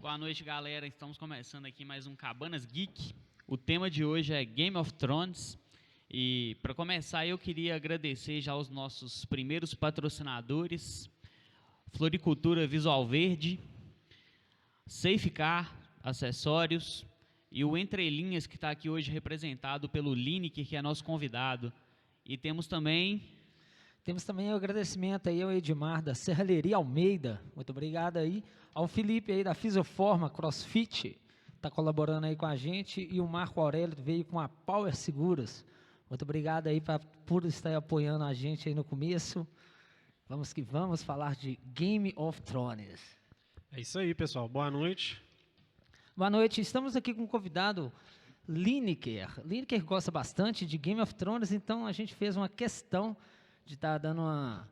Boa noite, galera. Estamos começando aqui mais um Cabanas Geek. O tema de hoje é Game of Thrones. E para começar, eu queria agradecer já aos nossos primeiros patrocinadores: Floricultura Visual Verde, Safecar Acessórios e o Entre Linhas, que está aqui hoje representado pelo Lineker, que é nosso convidado. E temos também o agradecimento aí ao Edmar da Serralheria Almeida, muito obrigado aí, ao Felipe aí da Fisioforma CrossFit, está colaborando aí com a gente, e o Marco Aurélio veio com a Power Seguros, muito obrigado aí por estar apoiando a gente aí no começo. Vamos que vamos falar de Game of Thrones. É isso aí, pessoal, boa noite. Boa noite, estamos aqui com um convidado, Lineker. Lineker gosta bastante de Game of Thrones, então a gente fez uma questão de estar dando uma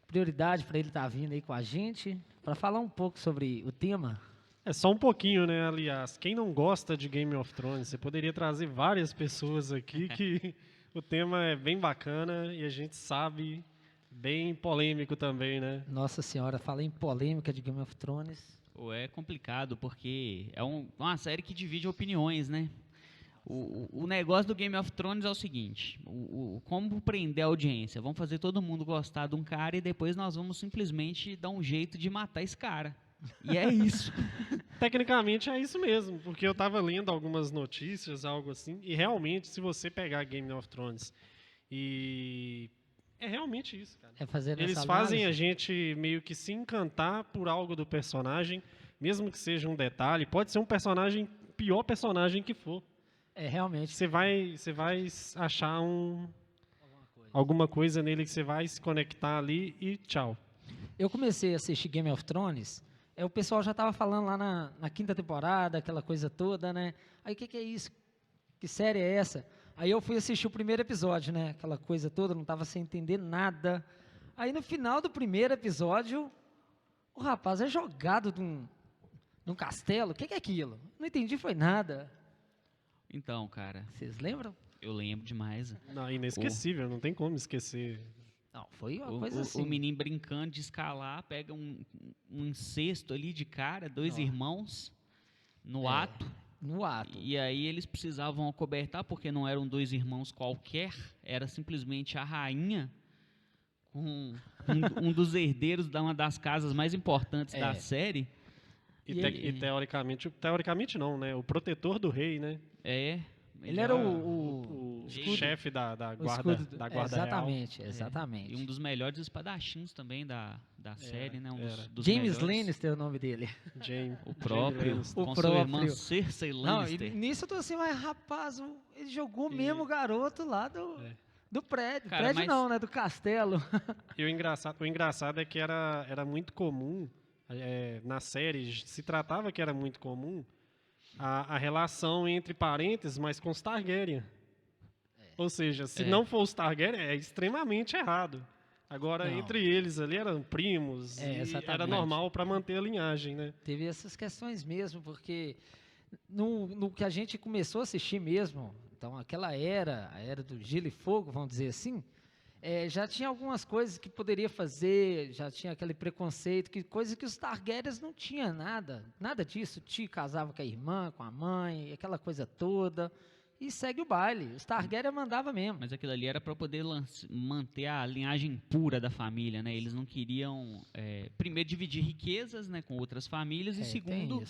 prioridade para ele estar vindo aí com a gente, para falar um pouco sobre o tema. É só um pouquinho, né, aliás, quem não gosta de Game of Thrones, você poderia trazer várias pessoas aqui que o tema é bem bacana e a gente sabe, bem polêmico também, né? Nossa senhora, fala em polêmica de Game of Thrones. É complicado, porque é uma série que divide opiniões, né? O negócio do Game of Thrones é o seguinte: como prender a audiência? Vamos fazer todo mundo gostar de um cara e depois nós vamos simplesmente dar um jeito de matar esse cara. E é isso. Tecnicamente é isso mesmo, porque eu estava lendo algumas notícias, algo assim, e realmente, se você pegar Game of Thrones e... é realmente isso, cara. É fazer Eles fazem a gente meio que se encantar por algo do personagem, mesmo que seja um detalhe. Pode ser um personagem, pior personagem que for. É, realmente. Você vai achar alguma coisa nele que você vai se conectar ali e tchau. Eu comecei a assistir Game of Thrones, o pessoal já estava falando lá na quinta temporada, aquela coisa toda, né? Aí o que é isso? Que série é essa? Aí eu fui assistir o primeiro episódio, né? Aquela coisa toda, não estava sem entender nada. Aí no final do primeiro episódio, o rapaz é jogado num castelo. O que é aquilo? Não entendi, foi nada. Então, cara, Vocês lembram? eu lembro demais. Não, inesquecível, não tem como esquecer. Não, foi uma coisa assim. O menino brincando de escalar, pega um incesto ali de cara, dois irmãos no ato. No ato. E aí eles precisavam acobertar, porque não eram dois irmãos qualquer, era simplesmente a rainha com um dos herdeiros de uma das casas mais importantes da série. E teoricamente não, né? O protetor do rei, né? Ele era o chefe da guarda exatamente, real. Exatamente. E um dos melhores espadachins também da série, né? Dos James melhores. Lannister é o nome dele. O próprio, com sua irmã Cersei Lannister. Não, e nisso eu tô assim, mas rapaz, ele jogou mesmo o garoto lá do prédio. Cara, prédio não, né? Do castelo. E o engraçado é que era muito comum, na série, se tratava que era muito comum, a relação entre parentes, mas com os Targaryen. Ou seja, se não for os Targaryen, é extremamente errado. Agora, entre eles ali eram primos, e era normal para manter a linhagem, né? Teve essas questões mesmo, porque no que a gente começou a assistir mesmo, então aquela era, a era do gelo e fogo, vamos dizer assim, já tinha algumas coisas que poderia fazer, já tinha aquele preconceito, coisa que os Targaryens não tinham nada disso. O tio casava com a irmã, com a mãe, aquela coisa toda, e segue o baile. Os Targaryen mandava mesmo. Mas aquilo ali era para poder manter a linhagem pura da família, né? Eles não queriam, primeiro, dividir riquezas, né, com outras famílias, e segundo,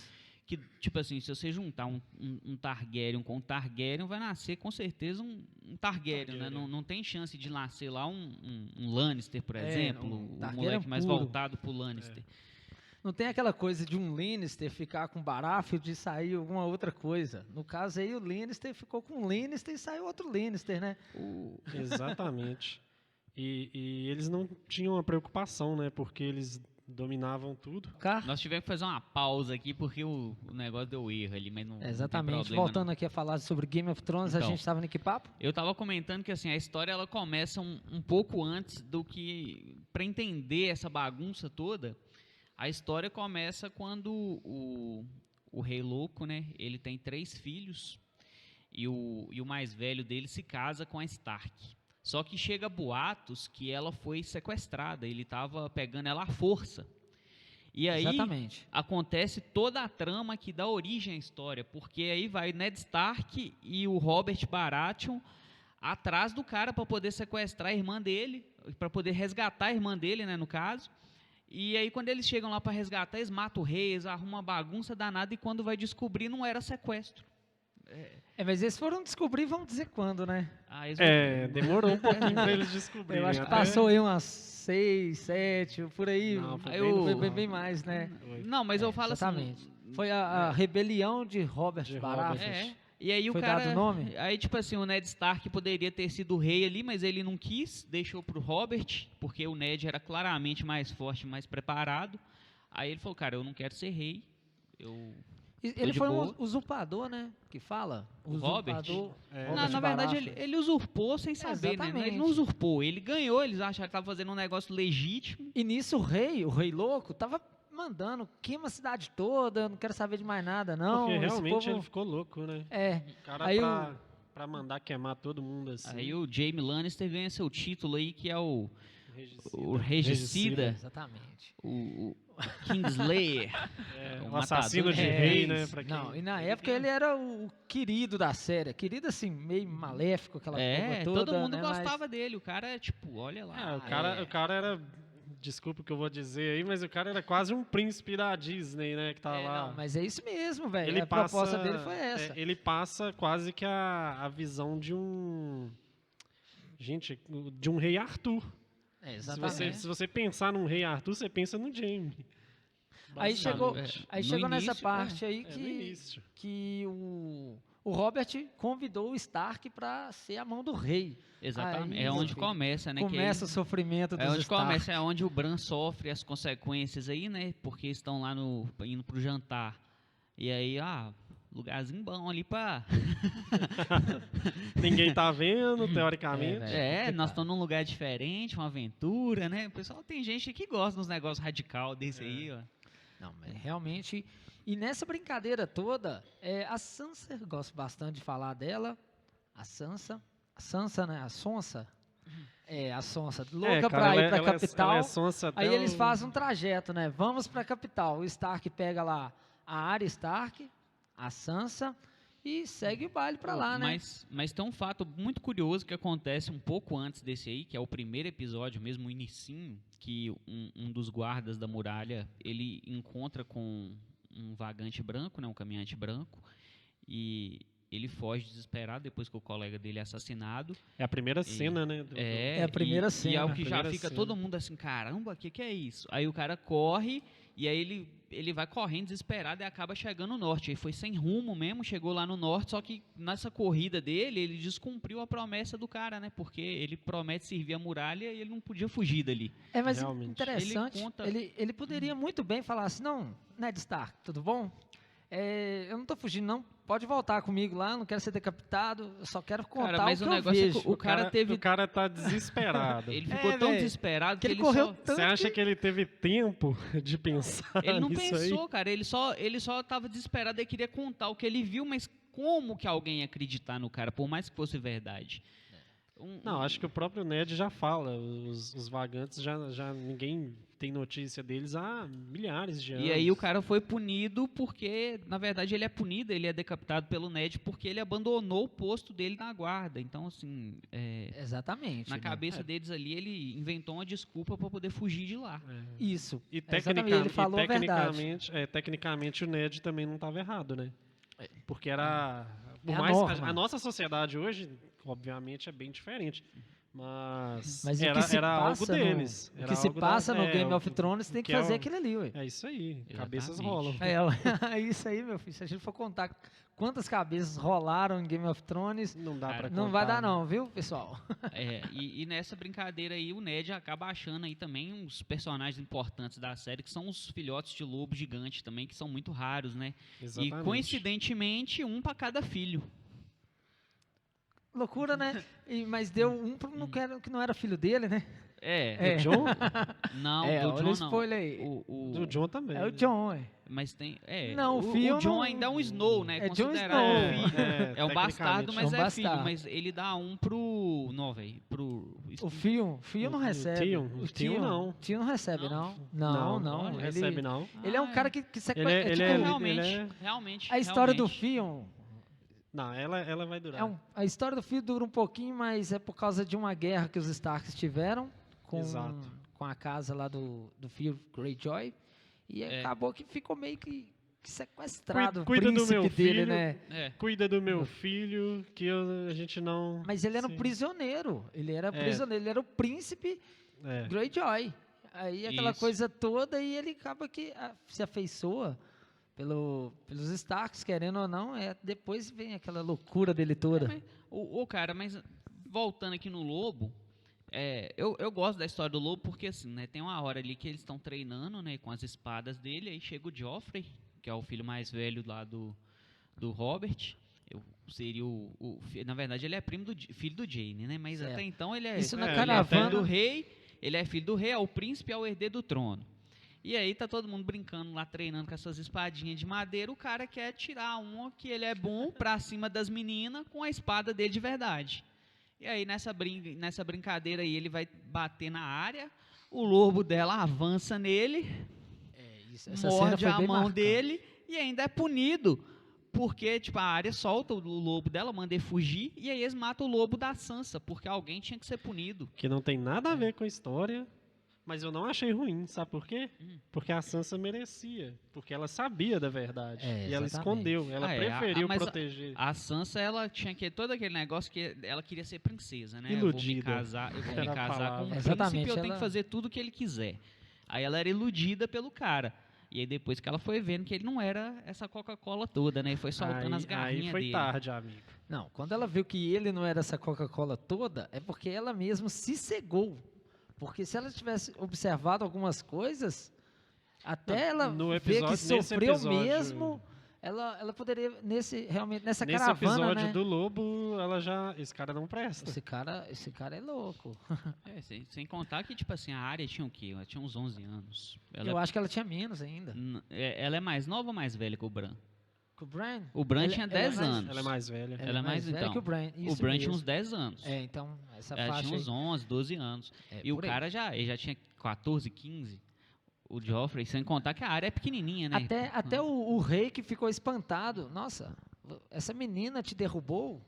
que, tipo assim, se você juntar um Targaryen com um Targaryen, vai nascer com certeza um Targaryen, né? Não tem chance de nascer lá um Lannister, por exemplo, o moleque mais voltado pro Lannister. Não tem aquela coisa de um Lannister ficar com Baratheon de sair alguma outra coisa. No caso aí, o Lannister ficou com um Lannister e saiu outro Lannister, né? Exatamente. E eles não tinham uma preocupação, né? Porque eles dominavam tudo. Nós tivemos que fazer uma pausa aqui porque o negócio deu erro ali, mas não exatamente. Não tem problema, voltando aqui a falar sobre Game of Thrones, então, a gente estava no que papo? Eu estava comentando que assim, a história ela começa um pouco antes do que, para entender essa bagunça toda, a história começa quando o Rei Louco, né, ele tem 3 filhos e o mais velho dele se casa com a Stark. Só que chega boatos que ela foi sequestrada, ele estava pegando ela à força. E aí Exatamente. acontece toda a trama que dá origem à história, porque aí vai Ned Stark e o Robert Baratheon atrás do cara para poder sequestrar a irmã dele, para poder resgatar a irmã dele, né, no caso. E aí quando eles chegam lá para resgatar, eles matam o rei, eles arrumam uma bagunça danada e quando vai descobrir não era sequestro. Mas eles foram descobrir, vamos dizer quando, né? Eles demorou um pouquinho para eles descobrirem. Eu acho que até- passou aí umas 6, 7, por aí. Não, foi Aí bem no Foi final. bem mais, né? Não, mas eu falo Exatamente. assim. Foi a rebelião de Robert De Baratheon. Robert. E aí Foi o cara, dado o nome? aí tipo assim, o Ned Stark poderia ter sido o rei ali, mas ele não quis, deixou pro Robert, porque o Ned era claramente mais forte, mais preparado. Aí ele falou, cara, eu não quero ser rei. Ele de foi um boa. usurpador, né? Que fala? O Robert? Usurpador. É. Robert Na verdade, Baratheon. ele usurpou sem saber, né? Exatamente. Ele não usurpou, ele ganhou, eles acharam que estava fazendo um negócio legítimo. E nisso o rei louco, tava mandando, queima a cidade toda, não quero saber de mais nada, não. Porque Esse realmente povo- ele ficou louco, né? É, O cara Aí pra mandar queimar todo mundo assim. Aí o Jaime Lannister ganha seu título aí, que é o Regicida. Regicida, exatamente. o Kingslayer. O assassino de matador rei, reis. né? Pra quem... Não, e na época ele era o querido da série. Querido assim, meio maléfico, aquela coisa toda. Todo mundo né, gostava dele, o cara é tipo, olha lá. o cara era... Desculpa o que eu vou dizer aí, mas o cara era quase um príncipe da Disney, né? Que tá lá. Não, mas é isso mesmo, velho. Ele A passa, proposta dele foi essa. ele passa quase que a visão de um... Gente, de um rei Arthur. Exatamente. Se você pensar num rei Arthur, você pensa no Jaime. Aí chegou, Basicamente. aí No chegou nessa início, parte aí No início. que o Robert convidou o Stark para ser a mão do rei. Exatamente. Aí, É onde meu filho, começa, né? Começa o sofrimento dos é onde Stark. começa, é onde o Bran sofre as consequências aí, né? Porque estão lá indo pro jantar. E aí, lugarzinho bom ali pra. Ninguém tá vendo, teoricamente. velho. Nós estamos num lugar diferente, uma aventura, né? O pessoal tem gente que gosta dos negócios radical desse aí, ó. Não, mas realmente. E nessa brincadeira toda, a Sansa, eu gosto bastante de falar dela. A Sansa, né? A Sonsa. A Sonsa, louca pra ir pra capital. Ela é sonsa até Aí eles fazem um trajeto, né? Vamos pra capital. O Stark pega lá a Arya Stark, a Sansa, e segue o baile pra lá, né? Mas tem um fato muito curioso que acontece um pouco antes desse aí, que é o primeiro episódio mesmo, o inicinho, que um dos guardas da muralha, ele encontra com um vagante branco, né, um caminhante branco, e ele foge desesperado depois que o colega dele é assassinado. É a primeira cena, né? É a primeira cena. E é o A que já primeira fica cena. todo mundo assim, caramba, o que é isso? Aí o cara corre, e aí ele vai correndo desesperado e acaba chegando no norte. Ele foi sem rumo mesmo, chegou lá no norte, só que nessa corrida dele, ele descumpriu a promessa do cara, né? Porque ele promete servir a muralha e ele não podia fugir dali. Mas Realmente. interessante, Ele conta- ele poderia muito bem falar assim, não, Ned Stark, tudo bom? Eu não tô fugindo, não. Pode voltar comigo lá, não quero ser decapitado, eu só quero contar Cara, mas o o que eu negócio é vejo. que o cara teve... O cara tá desesperado. Ele ficou tão velho, desesperado que que ele ele correu só... tanto Você acha que ele teve tempo de pensar Ele não nisso pensou, aí? cara. Ele só tava desesperado e queria contar o que ele viu, mas como que alguém ia acreditar no cara, por mais que fosse verdade? Não, acho que o próprio Ned já fala. Os vagantes já ninguém tem notícia deles há milhares de anos. E aí o cara foi punido porque, na verdade, ele é decapitado pelo Ned porque ele abandonou o posto dele na guarda. Então, assim, Exatamente. na né? cabeça deles ali, ele inventou uma desculpa para poder fugir de lá. Isso. E, Exatamente, ele falou a verdade. tecnicamente o Ned também não estava errado, né? Porque era... Por a mais norma. a nossa sociedade hoje, obviamente, é bem diferente. Mas Mas era, o que se era algo passa deles. o Era que se algo passa da- no é, Game o of Thrones tem que que é fazer o- aquilo ali, ué. É isso aí. Cabeças Exatamente. rolam. Isso aí, meu filho. Se a gente for contar quantas cabeças rolaram em Game of Thrones, Não dá Cara, pra não vai contar, dar não, viu, pessoal? E nessa brincadeira aí, o Ned acaba achando aí também uns personagens importantes da série, que são os filhotes de lobo gigante também, que são muito raros, né? Exatamente. E coincidentemente, um para cada filho. Loucura, né? Mas deu um que não era filho dele, né? É. Do Jon? Não, É, do olha Jon o spoiler aí. Do Jon também. É o Jon, ué. Mas tem. Não, o o Theon Jon não- ainda é um Snow, né? É Jon considerado Snow. filho. É um bastardo, tecnicamente. mas É um é bastardo. filho. Mas ele dá um pro. Não, velho. O Theon não O recebe. Theon? O Theon não. O Theon não recebe, não. Não. Não recebe, não. Ele é um Ah, cara que Ele sequestra. é- ele tipo, Realmente. a história do realmente. Theon. Não, ela vai durar. A história do Theon dura um pouquinho, mas é por causa de uma guerra que os Starks tiveram Exato. com a casa lá do Theon Greyjoy. E acabou que ficou meio que sequestrado Cuida o do príncipe meu dele, filho. né? É. Cuida do meu filho, que a gente não... Mas ele era um Sim. prisioneiro. Ele era prisioneiro, ele era o príncipe É. Greyjoy. Aí aquela Isso. coisa toda e ele acaba que se afeiçoa pelos Starks, querendo ou não. Depois vem aquela loucura dele toda. Cara, mas voltando aqui no Lobo, eu gosto da história do Lobo porque, assim, né, tem uma hora ali que eles estão treinando, né, com as espadas dele, aí chega o Joffrey, que é o filho mais velho lá do Robert. Seria na verdade, ele é filho do Jaime, né, mas Certo. até então ele é, Isso na ele é caravana- filho do rei, ele é filho do rei, é o príncipe, é o herdeiro do trono. E aí tá todo mundo brincando lá, treinando com essas espadinhas de madeira. O cara quer tirar uma que ele é bom pra cima das meninas com a espada dele de verdade. E aí nessa brincadeira aí ele vai bater na área, o lobo dela avança nele, Essa cena morde foi a bem mão marcante. dele e ainda é punido. Porque, tipo, a área solta o lobo dela, manda ele fugir, e aí eles matam o lobo da Sansa, porque alguém tinha que ser punido. Que não tem nada a ver com a história, mas eu não achei ruim, sabe por quê? Porque a Sansa merecia, porque ela sabia da verdade, e ela exatamente. escondeu, ela preferiu mas proteger. A Sansa, ela tinha que todo aquele negócio que ela queria ser princesa, né? Iludida. Eu vou me Era a casar com palavra. um Exatamente, príncipe, eu tenho ela- que fazer tudo o que ele quiser. Aí ela era iludida pelo cara. E aí depois que ela foi vendo que ele não era essa Coca-Cola toda, né? E foi soltando as garrinhas aí foi dele. tarde, amigo. Não, quando ela viu que ele não era essa Coca-Cola toda, é porque ela mesma se cegou. Porque se ela tivesse observado algumas coisas, até ela No ver que episódio- nesse sofreu episódio- mesmo, ela poderia, realmente, nessa Nesse caravana, episódio né? do Lobo, esse cara não presta. Esse cara é louco. Sem contar que, tipo assim, a área tinha o quê? Ela tinha uns 11 anos. Eu acho que ela tinha menos ainda. Ela é mais nova ou mais velha que o Bran? Que o Bran? O Bran Ela- tinha ela 10 mais- anos. Ela é mais velha. Ela é mais velha então. que o Bran. O Isso Bran tinha mesmo. uns 10 anos. Então, essa Ela faixa tinha uns aí. 11, 12 anos. E o por aí. cara ele já tinha 14, 15. O Joffrey, sem contar que a área é pequenininha, né? Até o rei que ficou espantado. Nossa, essa menina te derrubou?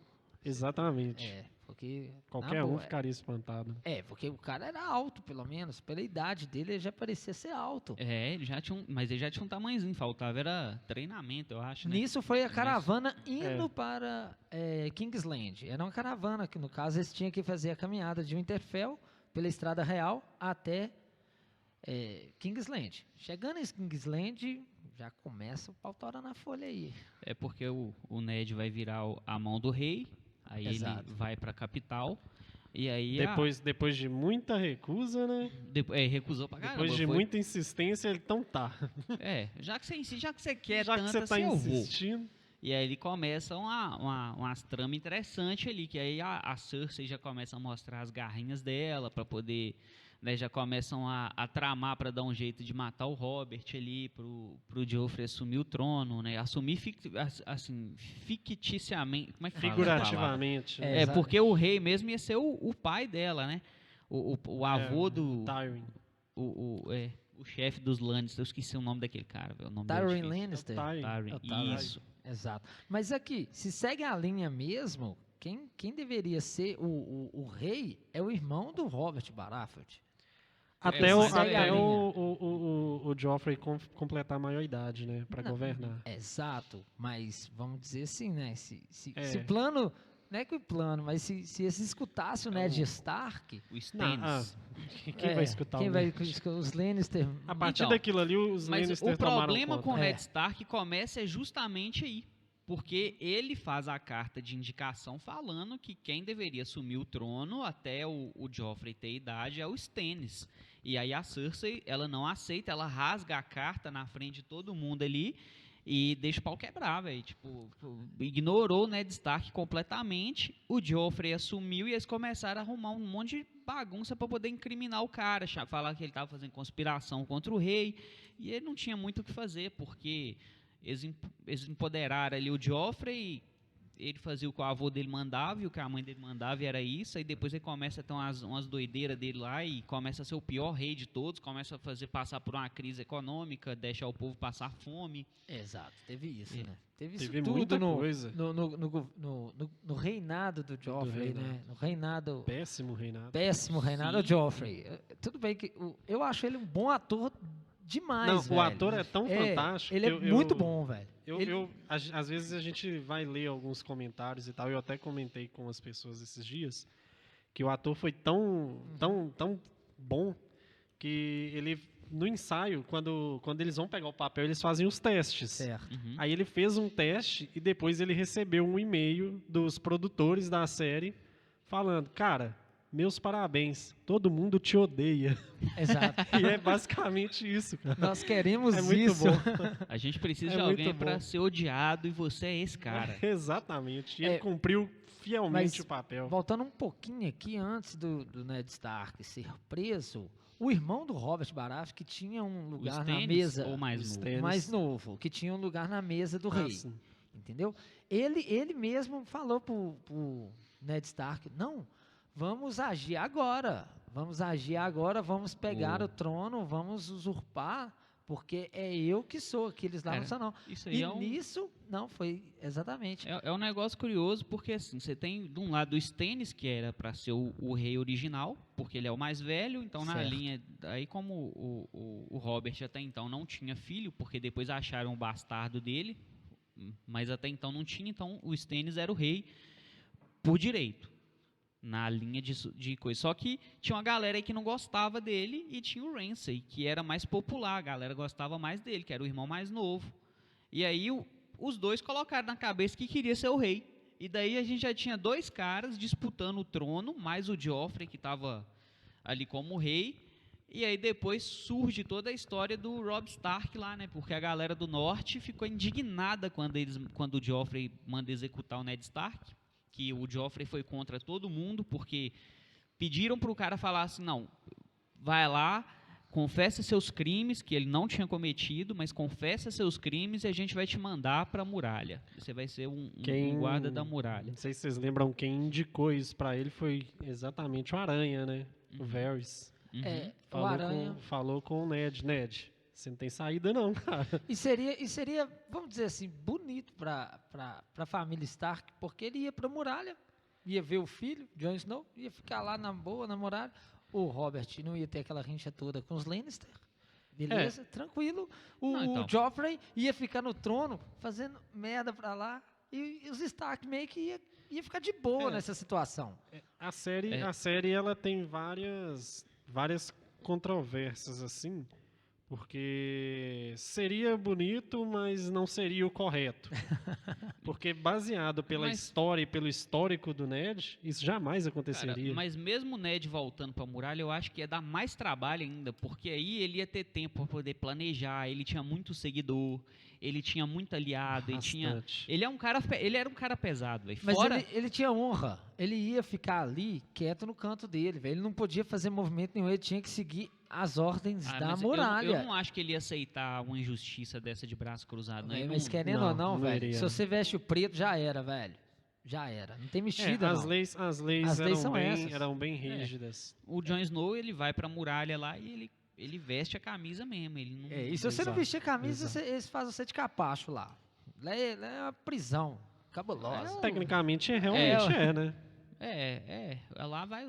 Exatamente. Porque... Qualquer na um boa, ficaria espantado. porque o cara era alto, pelo menos. Pela idade dele, ele já parecia ser alto. Ele já tinha mas ele já tinha um tamanhozinho, faltava era treinamento, eu acho, né? Nisso foi a Mas- caravana indo para Kingsland. Era uma caravana que, no caso, eles tinham que fazer a caminhada de Winterfell pela Estrada Real até Kingsland. Chegando em Kingsland, já começa o pau tora na folha aí. É porque o Ned vai virar a mão do rei, aí Exato. ele vai pra capital, e aí Depois de muita recusa, né? recusou pra caramba. Depois de foi- muita insistência, ele então tá. já que você quer Já que tanto você tá assim, eu vou. insistindo. E aí ele começa umas tramas interessantes ali, que aí a Cersei já começa a mostrar as garrinhas dela pra poder, né, já começam a tramar pra dar um jeito de matar o Robert ali, pro Joffrey assumir o trono, né, assumir ficticiamente, como é que fala essa palavra? Figurativamente. né? Exato. Porque o rei mesmo ia ser o pai dela, né, o avô do... Tywin. O chefe dos Lannister, eu esqueci o nome daquele cara, velho, o nome dele é Tyrion difícil. Lannister. Tywin. Tywin, É o Tywin. isso. Exato. Mas aqui, se segue a linha mesmo, quem deveria ser o rei é o irmão do Robert Baratheon. Até, mas segue a linha. o Joffrey completar a maioridade, né? Pra Não, governar. Exato, mas vamos dizer assim, né? Se É. o plano, não é que o plano, mas se eles escutassem o Ned Stark, O Stannis. Quem vai escutar quem o vai Ned? os Lannister? A partir Então, daquilo ali, os Mas Lannister o tomaram problema conta. com o É. Ned Stark começa justamente aí. Porque ele faz a carta de indicação falando que quem deveria assumir o trono até o Joffrey ter idade é o Stannis. E aí a Cersei, ela não aceita, ela rasga a carta na frente de todo mundo ali E deixa o pau quebrar, velho. Tipo, ignorou o Ned Stark completamente. O Joffrey assumiu e eles começaram a arrumar um monte de bagunça para poder incriminar o cara, falar que ele estava fazendo conspiração contra o rei. E ele não tinha muito o que fazer, porque eles empoderaram ali o Joffrey. Ele fazia o que o avô dele mandava e o que a mãe dele mandava, e era isso. Aí depois ele começa a ter umas doideiras dele lá e começa a ser o pior rei de todos, começa a passar por uma crise econômica, deixar o povo passar fome. Exato, teve isso, né? Teve Teve isso muita tudo coisa. no reinado do Joffrey, né? No reinado... Péssimo reinado. Péssimo reinado do Joffrey. Tudo bem que eu acho ele um bom ator demais, Não, velho. o ator é tão fantástico. Ele é muito bom, velho. Às vezes a gente vai ler alguns comentários e tal, eu até comentei com as pessoas esses dias, que o ator foi tão bom que ele, no ensaio, quando eles vão pegar o papel, eles fazem os testes. Certo. Uhum. Aí ele fez um teste e depois ele recebeu um e-mail dos produtores da série falando, cara, meus parabéns, todo mundo te odeia. Exato. E é basicamente isso, cara. Nós queremos É muito isso. bom. A gente precisa É de alguém muito para bom. ser odiado e você é esse cara. Exatamente. E ele cumpriu fielmente Mas, o papel. voltando um pouquinho aqui, antes do Ned Stark ser preso, o irmão do Robert Baratheon, que tinha um lugar na Stannis mesa... ou mais Os novo? Stannis. mais novo, que tinha um lugar na mesa do rei. Sim. Entendeu? Ele mesmo falou pro Ned Stark, não, vamos agir agora, vamos pegar o trono, vamos usurpar, porque é eu que sou, aqueles lá não são não. Isso aí E nisso, não, foi exatamente. É um negócio curioso, porque assim, você tem de um lado o Stannis, que era para ser o rei original, porque ele é o mais velho, então na Certo. linha, aí como o Robert até então não tinha filho, porque depois acharam o bastardo dele, mas até então não tinha, então o Stannis era o rei por direito, na linha de coisa. Só que tinha uma galera aí que não gostava dele e tinha o Ramsay, que era mais popular, a galera gostava mais dele, que era o irmão mais novo. E aí os dois colocaram na cabeça que queria ser o rei. E daí a gente já tinha dois caras disputando o trono, mais o Joffrey, que estava ali como rei. E aí depois surge toda a história do Robb Stark lá, né? Porque a galera do norte ficou indignada quando o Joffrey manda executar o Ned Stark, que o Joffrey foi contra todo mundo, porque pediram para o cara falar assim, não, vai lá, confessa seus crimes, que ele não tinha cometido, mas confessa seus crimes e a gente vai te mandar para a muralha. Você vai ser um guarda da muralha. Não sei se vocês lembram, quem indicou isso pra ele foi exatamente o Aranha, né? O Varys. Uhum. O Aranha... Falou com o Ned. Ned, você não tem saída não, cara. E seria, vamos dizer assim, bonito para a família Stark, porque ele ia para a muralha, ia ver o filho, Jon Snow, ia ficar lá na boa, na muralha. O Robert não ia ter aquela rincha toda com os Lannister. Beleza, tranquilo. O Joffrey ia ficar no trono, fazendo merda para lá, e os Stark meio que ia ficar de boa nessa situação. A série ela tem várias controvérsias, assim, porque seria bonito, mas não seria o correto. Porque baseado pela história e pelo histórico do Ned, isso jamais aconteceria. Cara, mas mesmo o Ned voltando para a muralha, eu acho que ia dar mais trabalho ainda, porque aí ele ia ter tempo para poder planejar, ele tinha muito seguidor, ele tinha muito aliado, ele era um cara pesado, véio. Mas ele tinha honra, ele ia ficar ali quieto no canto dele, véio. Ele não podia fazer movimento nenhum, ele tinha que seguir as ordens da muralha. Eu não acho que ele ia aceitar uma injustiça dessa de braço cruzado. Né? Mas querendo ou não, velho, se você veste o preto, já era, velho. Já era. Não tem mexida, as leis eram bem rígidas. O Jon Snow, ele vai pra muralha lá e ele veste a camisa mesmo. Ele não... E se você não vestir a camisa, eles fazem você de capacho lá. Lá é uma prisão cabulosa. Tecnicamente, realmente né? Lá vai...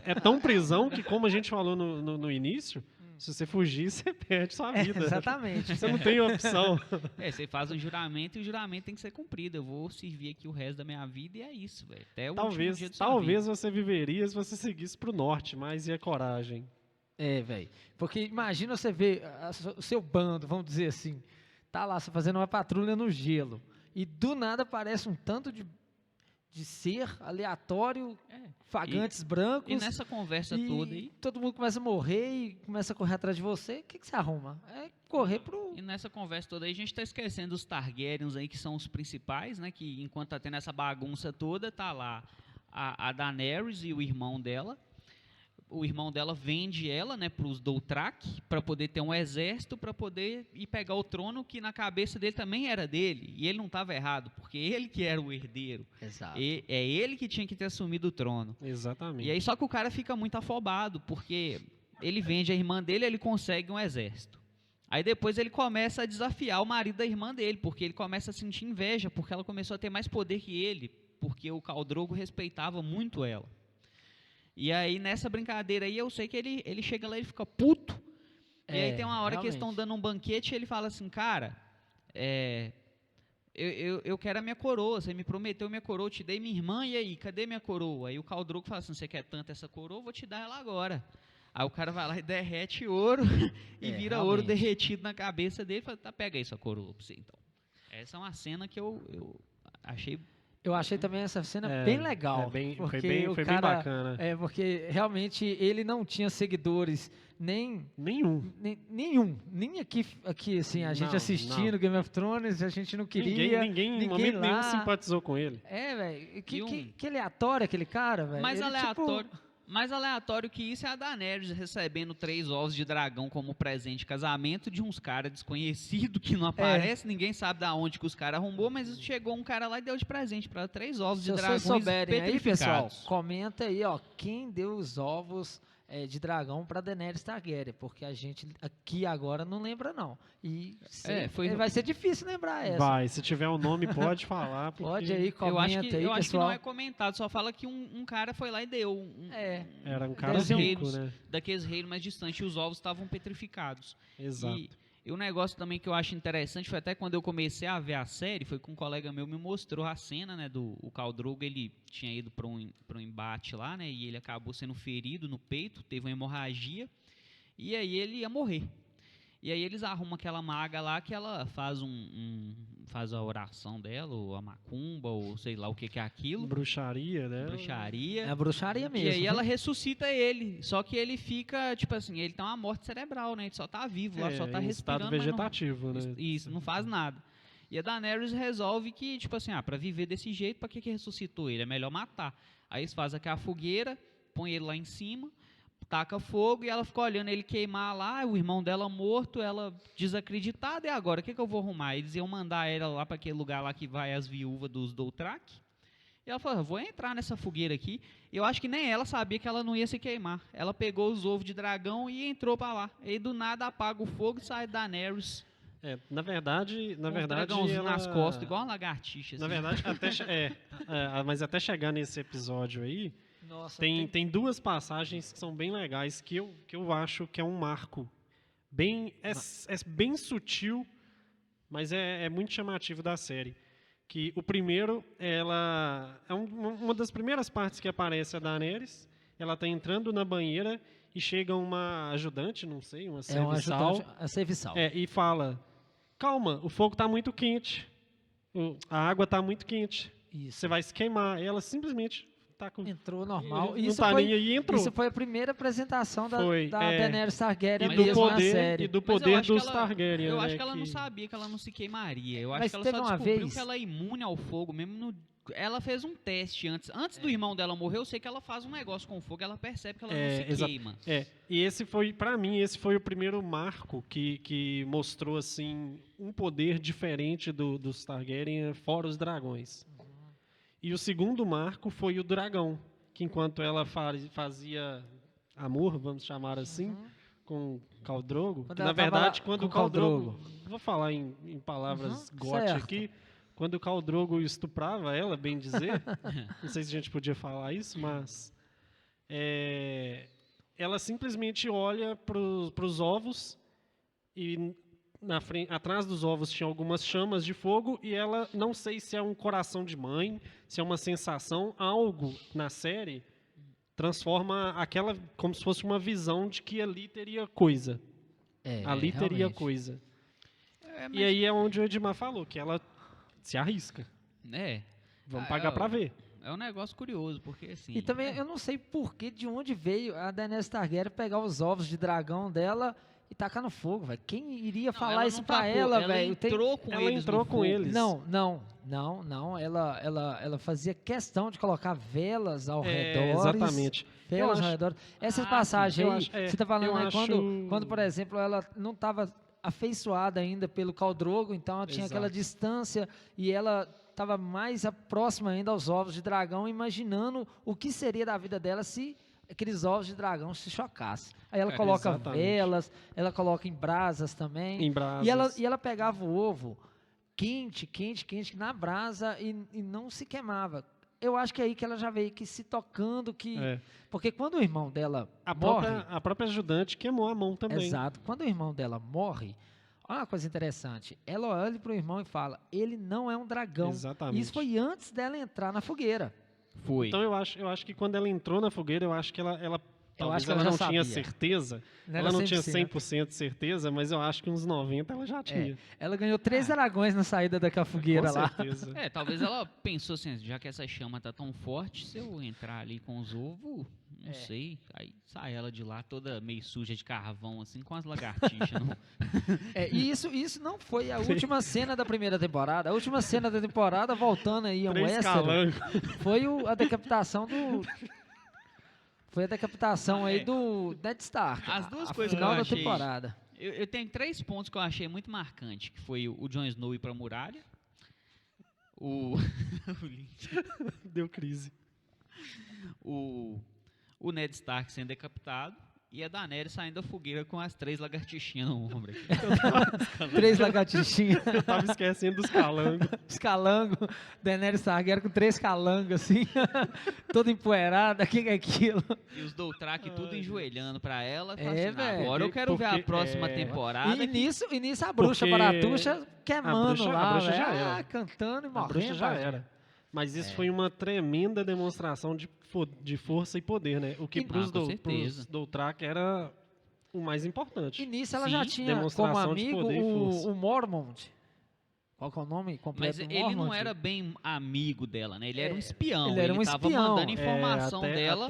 É tão prisão que, como a gente falou no início, se você fugir, você perde sua vida. Exatamente. Você não tem opção. Você faz um juramento e o juramento tem que ser cumprido. Eu vou servir aqui o resto da minha vida e é isso, velho. Até o último dia da sua vida. Você viveria se você seguisse pro norte, mas e a coragem? Velho. Porque imagina você ver o seu bando, vamos dizer assim, tá lá, você fazendo uma patrulha no gelo, e do nada aparece um tanto de ser aleatório, fagantes brancos. E nessa conversa toda aí... todo mundo começa a morrer e começa a correr atrás de você. O que você arruma? correr pro... E nessa conversa toda aí, a gente está esquecendo os Targaryens aí, que são os principais, né? Que enquanto tá tendo essa bagunça toda, tá lá a Daenerys e o irmão dela. O irmão dela vende ela, né, para os Dothraki, para poder ter um exército, para poder ir pegar o trono, que na cabeça dele também era dele. E ele não estava errado, porque ele que era o herdeiro. Exato. É ele que tinha que ter assumido o trono. Exatamente. E aí só que o cara fica muito afobado, porque ele vende a irmã dele e ele consegue um exército. Aí depois ele começa a desafiar o marido da irmã dele, porque ele começa a sentir inveja, porque ela começou a ter mais poder que ele, porque o Khal Drogo respeitava muito ela. E aí, nessa brincadeira aí, eu sei que ele chega lá e fica puto. E aí tem uma hora que eles estão dando um banquete e ele fala assim, cara, eu quero a minha coroa, você me prometeu minha coroa, eu te dei minha irmã, e aí, cadê minha coroa? Aí o Khal Drogo fala assim, você quer tanto essa coroa, eu vou te dar ela agora. Aí o cara vai lá e derrete ouro, e vira ouro derretido na cabeça dele, e fala, tá, pega aí sua coroa pra você, então. Essa é uma cena que eu achei... Eu achei também essa cena bem legal. Foi bem bacana. Porque realmente ele não tinha seguidores Nenhum. Nem aqui assim, a gente assistindo Game of Thrones, a gente não queria. Ninguém em momento nenhum simpatizou com ele. Velho. Que aleatório aquele cara, velho. Mais aleatório. Mais aleatório que isso é a Daenerys recebendo 3 ovos de dragão como presente de casamento de uns caras desconhecidos que não aparece, ninguém sabe da onde que os caras arrombou, mas chegou um cara lá e deu de presente para 3 ovos de dragão. Se vocês souberem aí, pessoal, comenta aí, ó, quem deu os ovos de dragão para Daenerys Targaryen, porque a gente aqui agora não lembra não. E vai ser difícil lembrar essa. Vai, se tiver o nome pode falar. Pode aí, comenta eu acho que pessoal. não é comentado, só fala que um cara foi lá e deu. Era um cara rico, né? Daqueles reinos mais distantes, e os ovos estavam petrificados. Exato. E o negócio também que eu acho interessante foi até quando eu comecei a ver a série, foi que um colega meu me mostrou a cena, né, o Khal Drogo, ele tinha ido para um embate lá, né, e ele acabou sendo ferido no peito, teve uma hemorragia, e aí ele ia morrer. E aí eles arrumam aquela maga lá que ela faz faz a oração dela, ou a macumba, ou sei lá o que é aquilo. Bruxaria, né? Bruxaria. É a bruxaria mesmo. E aí ela ressuscita ele, só que ele fica, tipo assim, ele tem uma morte cerebral, né? Ele só tá vivo lá, só tá respirando. Estado vegetativo, né? Isso, não faz nada. E a Daenerys resolve que, tipo assim, pra viver desse jeito, pra que ressuscitou ele? É melhor matar. Aí eles fazem aquela fogueira, põe ele lá em cima, taca fogo e ela fica olhando ele queimar lá, o irmão dela morto, ela desacreditada, e agora, o que eu vou arrumar? Eles iam mandar ela lá para aquele lugar lá que vai as viúvas dos Dothraki, e ela falou, vou entrar nessa fogueira aqui. Eu acho que nem ela sabia que ela não ia se queimar. Ela pegou os ovos de dragão e entrou para lá, e do nada apaga o fogo e sai Daenerys. Na verdade, dragãozinho ela... nas costas, igual uma lagartixa. Na assim. verdade, mas até chegar nesse episódio aí, Nossa, tem 2 passagens que são bem legais, que eu acho que é um marco. É bem sutil, mas é muito chamativo da série. Que o primeiro, ela é uma das primeiras partes que aparece a Daenerys. Ela está entrando na banheira e chega uma ajudante, não sei, uma serviçal. A serviçal. E fala, calma, o fogo está muito quente. A água está muito quente. Isso. Você vai se queimar. E ela simplesmente... Entrou normal. Isso foi a primeira apresentação da Daenerys Targaryen na série. E do poder dos Targaryen. Eu acho que ela não sabia que ela não se queimaria. Eu acho que ela só descobriu que ela é imune ao fogo, mesmo ela fez um teste antes. Antes do irmão dela morrer, eu sei que ela faz um negócio com o fogo, ela percebe que ela não se queima. E esse foi, pra mim, o primeiro marco que mostrou, assim, um poder diferente dos Targaryen, fora os dragões. E o segundo marco foi o dragão, que enquanto ela fazia amor, vamos chamar assim, com Khal Drogo, na verdade, quando o Khal Drogo, vou falar em palavras gote aqui, quando o Khal Drogo estuprava ela, bem dizer, não sei se a gente podia falar isso, mas ela simplesmente olha para os ovos e atrás dos ovos tinha algumas chamas de fogo e ela, não sei se é um coração de mãe, se é uma sensação, algo na série transforma aquela como se fosse uma visão de que ali teria coisa. Ali teria coisa. E aí é onde o Edmar falou, que ela se arrisca. Vamos pagar pra ver. É um negócio curioso, porque assim... E também eu não sei de onde veio a Daenerys Targaryen pegar os ovos de dragão dela e tacar no fogo, velho. Quem iria Não, falar ela isso não pra tacou, ela, ela velho? entrou com Ela eles entrou no com fogo. eles. Não. Ela fazia questão de colocar velas ao redor. Exatamente. Velas Eu ao acho- redor. Essas sim, passagens eu aí, acho- você tá falando eu aí acho- quando, por exemplo, ela não estava afeiçoada ainda pelo Khal Drogo, então ela tinha aquela Exato. distância e ela estava mais próxima ainda aos ovos de dragão, imaginando o que seria da vida dela se aqueles ovos de dragão se chocassem. Aí ela coloca exatamente. velas, ela coloca em brasas também. Em brasas. E ela pegava o ovo quente, na brasa e não se queimava. Eu acho que é aí que ela já veio que se tocando, que É. porque quando o irmão dela A morre, própria ajudante queimou a mão também. exato, quando o irmão dela morre, olha uma coisa interessante, ela olha pro irmão e fala, ele não é um dragão. Exatamente. Isso foi antes dela entrar na fogueira. Foi. Então eu acho que quando ela entrou na fogueira, eu acho que ela talvez acho que ela ela já não tinha sabia. certeza. Não Ela era não tinha 100%. 100% de certeza, mas eu acho que uns 90 ela já tinha. Ela ganhou 3 dragões na saída daquela fogueira Com lá. certeza. Talvez ela pensou assim, já que essa chama tá tão forte, se eu entrar ali com os ovos, não sei, aí sai ela de lá toda meio suja de carvão, assim, com as lagartixas. Não? E isso não foi a última cena da primeira temporada. A última cena da temporada, voltando aí a um 3 Westeros, calangos. foi a decapitação do... Foi a decapitação aí do Ned Stark. As duas a coisas que final eu da achei- temporada. Eu tenho 3 pontos que eu achei muito marcante, que foi o Jon Snow ir pra muralha, o Deu crise. o Ned Stark sendo decapitado e a Daenerys saindo da fogueira com as 3 lagartixinhas no ombro. 3 lagartixinhas, Eu tava esquecendo dos calangos. os calangos. Daenerys Targaryen com 3 calangos assim, toda empoeirada. O que é aquilo? E os Dothraki tudo enjoelhando pra ela. É, Fala assim, velho. agora eu quero ver a Porque- próxima temporada. E nisso a bruxa Porque baratuxa queimando a lá, bruxa já velho. era. Cantando e A morrendo. bruxa já velho. era. Mas isso foi uma tremenda demonstração de força e poder, né? O que E- pros com certeza. Dothraki era o mais importante. E nisso ela Sim, já tinha como demonstração de amigo poder e força. o Mormont. Qual que é o nome completo Mas do ele não Mormont? era bem amigo dela, né? Ele era um espião. ele era um tava espião. mandando informação dela.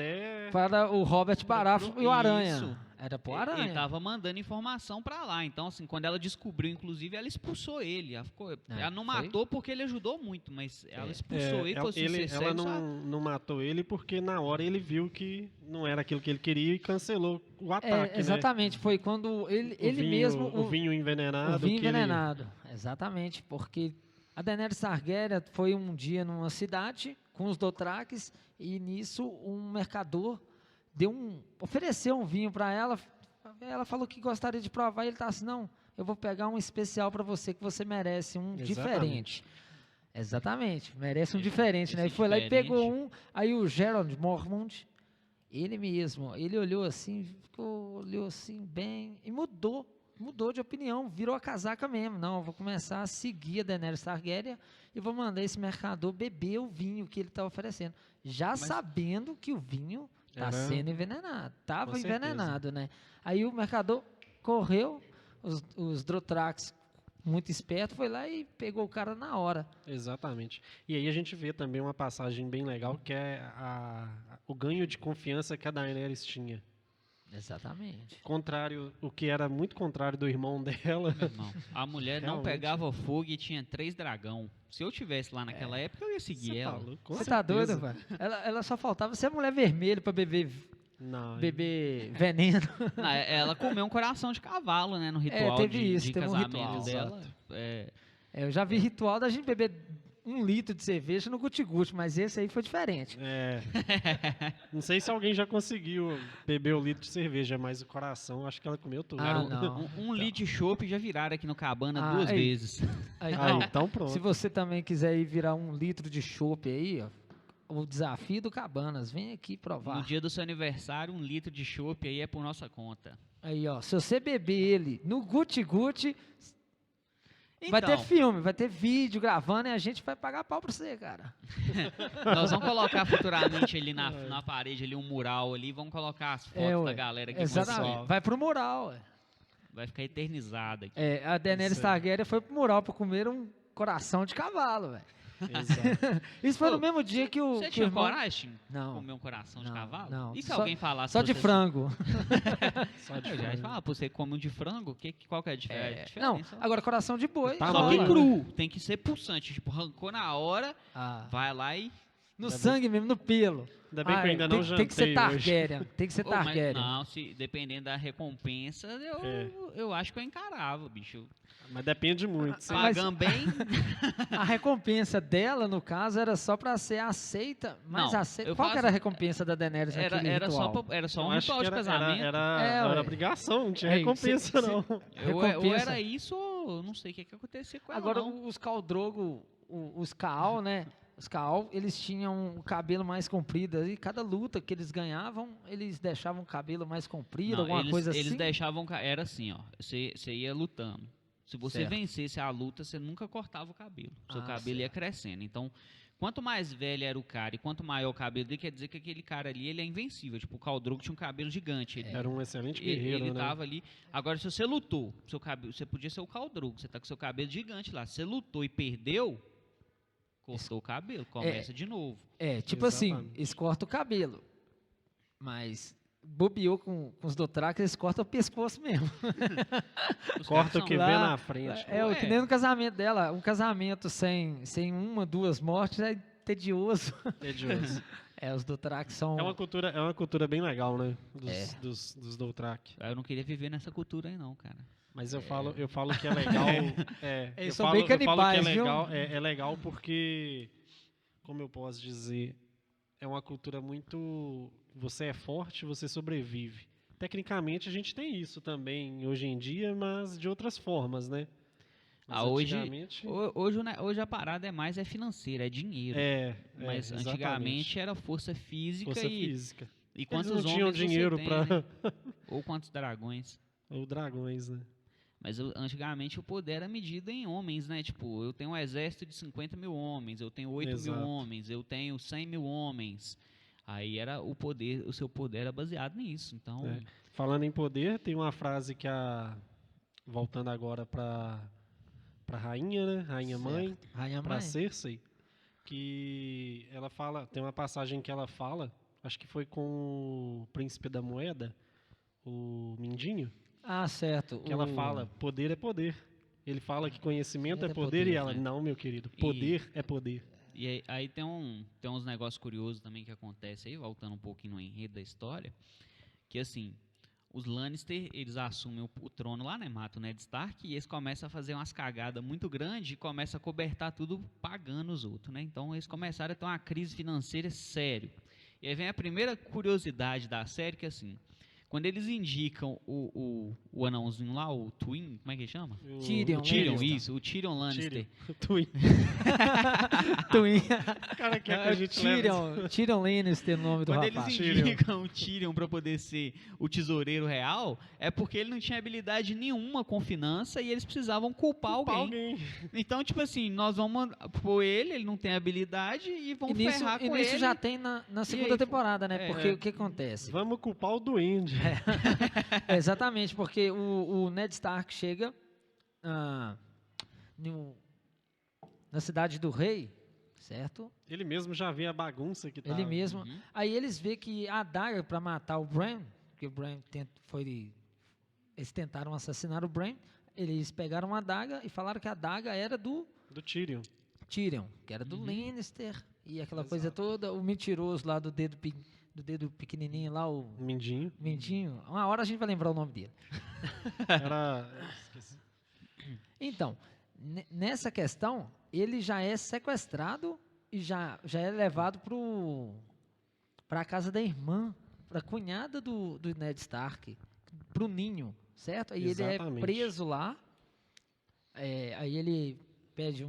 Para o Robert Baratheon e o Aranha. Isso. Era pro Aranha. Ele tava mandando informação pra lá. Então, assim, quando ela descobriu, inclusive, ela expulsou ele. Ela não foi? matou porque ele ajudou muito, mas ela expulsou ele. Falou assim, ela "Você segue sua-" não matou ele porque na hora ele viu que não era aquilo que ele queria e cancelou o ataque, exatamente, foi quando ele né? mesmo... O vinho envenenado. O vinho que ele- envenenado, exatamente, porque a Daenerys Targaryen foi um dia numa cidade com os Dothrakis e nisso um mercador ofereceu um vinho para ela. Ela falou que gostaria de provar e ele tá assim, não, eu vou pegar um especial para você que você merece, um Exatamente. diferente. Exatamente, merece um diferente, né? E esse foi lá e pegou diferente. aí o Gerald Mormont, ele mesmo, ele olhou assim bem e mudou de opinião, virou a casaca mesmo. Não, eu vou começar a seguir a Daenerys Targaryen e vou mandar esse mercador beber o vinho que ele está oferecendo, já sabendo que o vinho está Era- sendo envenenado, estava Com certeza. envenenado, né? Aí o mercador correu, os Dothraki, muito esperto, foi lá e pegou o cara na hora. Exatamente. E aí a gente vê também uma passagem bem legal que é o ganho de confiança que a Daenerys tinha. Exatamente. O que era muito contrário do irmão dela. Meu irmão, a mulher não Realmente. pegava fogo e tinha 3 dragão. Se eu tivesse lá naquela época, eu ia seguir Você tá ela. louco? Com Você tá doido, certeza. velho? Ela só faltava ser mulher vermelha para beber Não, veneno. Não, ela comeu um coração de cavalo, né? No ritual teve de, isso, de teve um casamento ritual. dela. Exato. Eu já vi ritual da gente beber 1 litro de cerveja no guti-guti, mas esse aí foi diferente. Não sei se alguém já conseguiu beber o litro de cerveja, mas o coração, acho que ela comeu tudo. Ah, não. Um litro de chopp já viraram aqui no Cabana Ah, 2 aí. vezes. Aí, Aí, ó, então pronto. se você também quiser ir virar 1 litro de chopp aí, ó, o desafio do Cabanas, vem aqui No provar. dia do seu aniversário, 1 litro de chopp aí é por nossa conta. Aí, ó, se você beber ele no guti-guti, vai ter Então, filme, vai ter vídeo gravando e a gente vai pagar pau pra você, cara. nós vamos colocar futuramente ali na parede ali um mural ali, vamos colocar as fotos ué, da galera aqui. Exatamente. Vai pro mural, ué. Vai ficar eternizada aqui. A Daenerys Isso aí. Targaryen foi pro mural pra comer um coração de cavalo, velho. Exato. Isso foi Ô, no mesmo dia que o. Você que tinha o irmão... coragem de Não. comer um coração de Não, cavalo? não. E se Só- alguém falasse Só pra de você frango. Só de Eu já ia frango. falar, pô, você come um de frango, qual que é a diferença? Não, agora coração de boi. Tá Só bom, que né? cru, tem que ser pulsante, tipo, arrancou na hora, Ah, vai lá e... no Ainda sangue mesmo, no pelo. Ainda bem que eu ainda não jantei tem que ser hoje. Targaryen. Tem que ser Ô, mas Targaryen. não, dependendo da recompensa, eu acho que eu encarava, bicho. Mas depende muito. Sim. Mas- Pagando bem... A recompensa dela, no caso, era só pra ser aceita. Mas Não, aceita. eu Qual que faço- era a recompensa da Daenerys naquele Era ritual? só Eu um acho ritual que de casamento. Era ué. obrigação, não tinha É, recompensa, não. Ou recompensa. era isso, ou eu não sei o que acontecia com ela, Agora, não. os Khal Drogo, os Khal, né? Os Khal, eles tinham o cabelo mais comprido. E cada luta que eles ganhavam, eles deixavam o cabelo mais comprido, Não, alguma coisa assim. eles deixavam... Era assim, ó. Você ia lutando. Se você Certo. vencesse a luta, você nunca cortava o cabelo. Seu Ah, cabelo ia certo. crescendo. Então, quanto mais velho era o cara e quanto maior o cabelo dele, quer dizer que aquele cara ali, ele é invencível. Tipo, o Khal Drogo tinha um cabelo gigante. Ele, Era um excelente ele, guerreiro, ele né? tava ali. Agora, se você lutou, seu cabelo, você podia ser o Khal Drogo. Você tá com seu cabelo gigante lá. Se você lutou e perdeu, cortou o cabelo. Começa de novo. É, tipo assim, Exatamente. eles cortam o cabelo. Mas bobeou com os Dothraki, eles cortam o pescoço mesmo. Os Corta caras o que são- vê lá- na frente. É, Ué. que nem no casamento dela. Um casamento sem uma, duas mortes é tedioso. Tedioso. É, os Dothraki são... É uma cultura bem legal, né? É. Dos Dothraki. Eu não queria viver nessa cultura aí, não, cara. Mas eu falo que é legal. Eles eu são falo, bem eu falo que canibais, é viu? legal, é legal porque, como eu posso dizer, é uma cultura muito. Você é forte, você sobrevive. Tecnicamente a gente tem isso também hoje em dia, mas de outras formas, né? Mas Hoje, antigamente- hoje a parada é mais financeira, é dinheiro. Mas exatamente. antigamente era força física Força e física. e quantos Eles não tinham homens você dinheiro tem, pra. né? Ou quantos dragões. Ou dragões, né? Mas antigamente o poder era medido em homens, né? Tipo, eu tenho um exército de 50 mil homens, eu tenho 8 mil Exato. homens, eu tenho 100 mil homens. Aí era o poder, o seu poder era baseado nisso. Então, É. Falando em poder, tem uma frase que voltando agora pra rainha, né? Rainha mãe, Rainha pra Mãe. Cersei, que ela fala, tem uma passagem que ela fala, acho que foi com o príncipe da moeda, o Mindinho, Ah, certo. que ela fala, poder é poder. Ele fala que conhecimento Conhecimento é é poder, poder, e ela, né? não, meu querido, poder é poder. e aí tem uns negócios curiosos também que acontecem aí, voltando um pouquinho no enredo da história, que assim, os Lannister, eles assumem o trono lá, né, matam o Ned Stark, e eles começam a fazer umas cagadas muito grandes e começam a cobertar tudo pagando os outros, né? Então eles começaram a ter uma crise financeira séria. E aí vem a primeira curiosidade da série, que assim, quando eles indicam o anãozinho lá, o Twin, como é que chama? Tyrion, O Tyrion, Lannister. isso, o Tyrion Lannister. Twin. Twin. Cara, que a gente leva Tyrion Lannister, o nome do Quando rapaz. eles indicam o Tyrion para poder ser o tesoureiro real, é porque ele não tinha habilidade nenhuma com finança e eles precisavam culpar pra alguém. alguém. Então, tipo assim, nós vamos pôr ele não tem habilidade e vamos ferrar com nisso ele. já tem na segunda aí, temporada, né? é. Porque o que acontece? Vamos culpar o duende. É, exatamente, porque o Ned Stark chega na cidade do rei, certo? Ele mesmo já vê a bagunça que tá. Ele mesmo. Uhum. Aí eles vê que a adaga para matar o Bran, porque o Bran eles tentaram assassinar o Bran, eles pegaram a adaga e falaram que a adaga era do Do Tyrion. Tyrion, que era do Lannister e aquela coisa toda, o mentiroso lá do dedo pequenininho lá, o Mindinho. Mindinho. Uma hora a gente vai lembrar o nome dele. Era. Esqueci. Então, nessa questão, ele já é sequestrado e já é levado para a casa da irmã, para a cunhada do Ned Stark, para o ninho, certo? Aí ele é Exatamente. preso lá, aí ele pede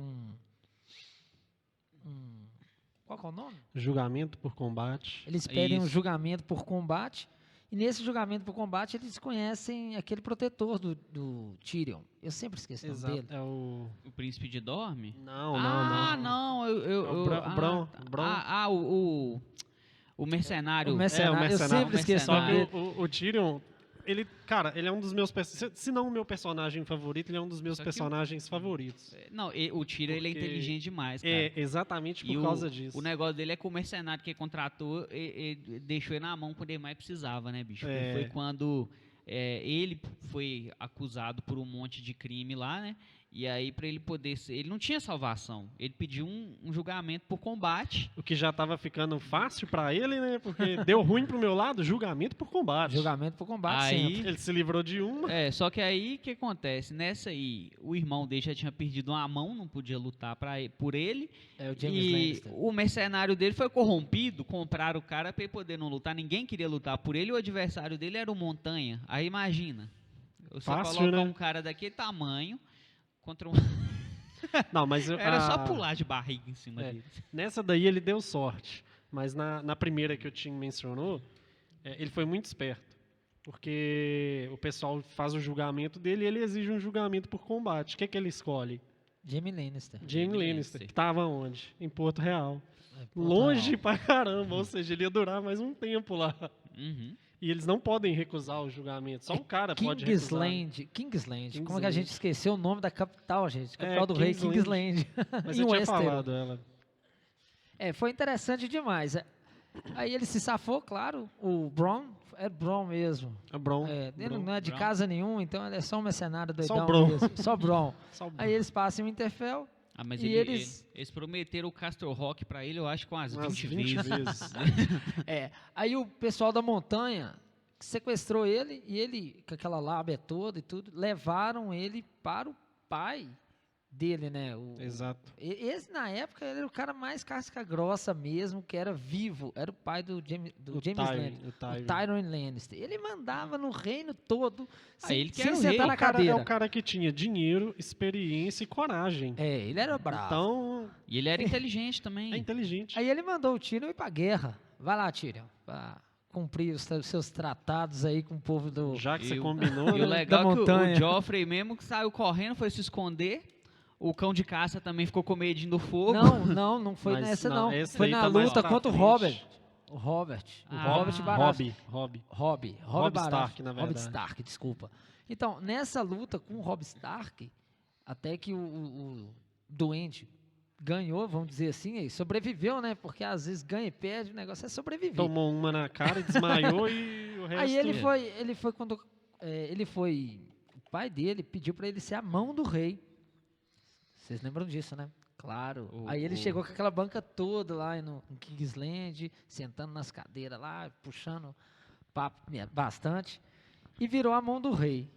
qual que é o nome? Julgamento por combate. Eles pedem um Isso. julgamento por combate. E nesse julgamento por combate, eles conhecem aquele protetor do Tyrion. Eu sempre esqueço o nome dele. É o. O príncipe de Dorme? Não, Ah, não. não, É o Bron. o mercenário. O mercenário. Eu sempre o esqueço o Só nome que dele. o Tyrion, Cara, ele é um dos meus... Se não o meu personagem favorito, ele é um dos meus personagens favoritos. Não, o Tyrion, ele é inteligente demais, cara. É, exatamente por causa disso. O negócio dele é que o mercenário que ele contratou, ele deixou ele na mão quando ele mais precisava, né, bicho? Foi quando ele foi acusado por um monte de crime lá, né? E aí, pra ele poder ser... Ele não tinha salvação. Ele pediu um julgamento por combate. O que já tava ficando fácil pra ele, né? Porque deu ruim pro meu lado, julgamento por combate. Julgamento por combate, aí, sempre. Ele se livrou de uma. Só que aí, o que acontece? Nessa aí, o irmão dele já tinha perdido uma mão, não podia lutar por ele. O Jaime E Lannister. o mercenário dele foi corrompido, compraram o cara pra ele poder não lutar. Ninguém queria lutar por ele, o adversário dele era o Montanha. Aí imagina, você Fácil, coloca né? um cara daquele tamanho contra um... Não, mas Era só pular de barriga em cima dele. Nessa daí ele deu sorte. Mas na primeira que o Tim mencionou, ele foi muito esperto. Porque o pessoal faz o julgamento dele e ele exige um julgamento por combate. O que ele escolhe? Jaime Lannister. Jaime Lannister. Que estava onde? Em Porto Real. Porto Longe Real. pra caramba. Ou seja, ele ia durar mais um tempo lá. Uhum. E eles não podem recusar o julgamento. Só um cara pode recusar. Kingsland. Como é que a gente esqueceu o nome da capital, gente? Capital do Kingsland. rei, Kingsland. Mas em eu tinha Westeros. falado ela. Foi interessante demais. Aí ele se safou, claro. O Bronn, é Bronn mesmo. A Bron. Ele não é de casa nenhum, então ele é só um mercenário doidão Só Bronn. mesmo. Só Bronn. Só o Bron. Aí eles passam em Winterfell. Mas E eles prometeram o Castle Rock pra ele, eu acho, com umas 20 vezes. Aí o pessoal da montanha sequestrou ele e ele, com aquela lábia toda e tudo, levaram ele para o pai dele, né? Exato. Esse, na época, ele era o cara mais casca grossa mesmo, que era vivo. Era o pai do James Lannister. O Tyrion Lannister. Ele mandava no reino todo, sem sentar na cadeira. É o cara que tinha dinheiro, experiência e coragem. Ele era bravo. Então... E ele era inteligente também. É inteligente. Aí ele mandou o Tyrion ir pra guerra. Vai lá, Tyrion, pra cumprir os seus tratados aí com o povo do... Já que você combinou, E o né? legal é que o Joffrey mesmo que saiu correndo, foi se esconder. O cão de caça também ficou com medinho do fogo. Não foi Mas nessa não, não. esse Foi aí na tá mais luta pra contra o frente. Robert. O Ah, Robert Baratheon. Robb Baratheon. Stark, na verdade. Robb Stark, desculpa. Então, nessa luta com o Robb Stark, até que o doente ganhou, vamos dizer assim, e sobreviveu, né? Porque às vezes ganha e perde, o negócio é sobreviver. Tomou uma na cara e desmaiou e o resto... Aí ele foi quando... o pai dele pediu para ele ser a mão do rei. Vocês lembram disso, né? Claro. Aí ele chegou com aquela banca toda lá no Kingsland, sentando nas cadeiras lá, puxando papo bastante, e virou a mão do rei.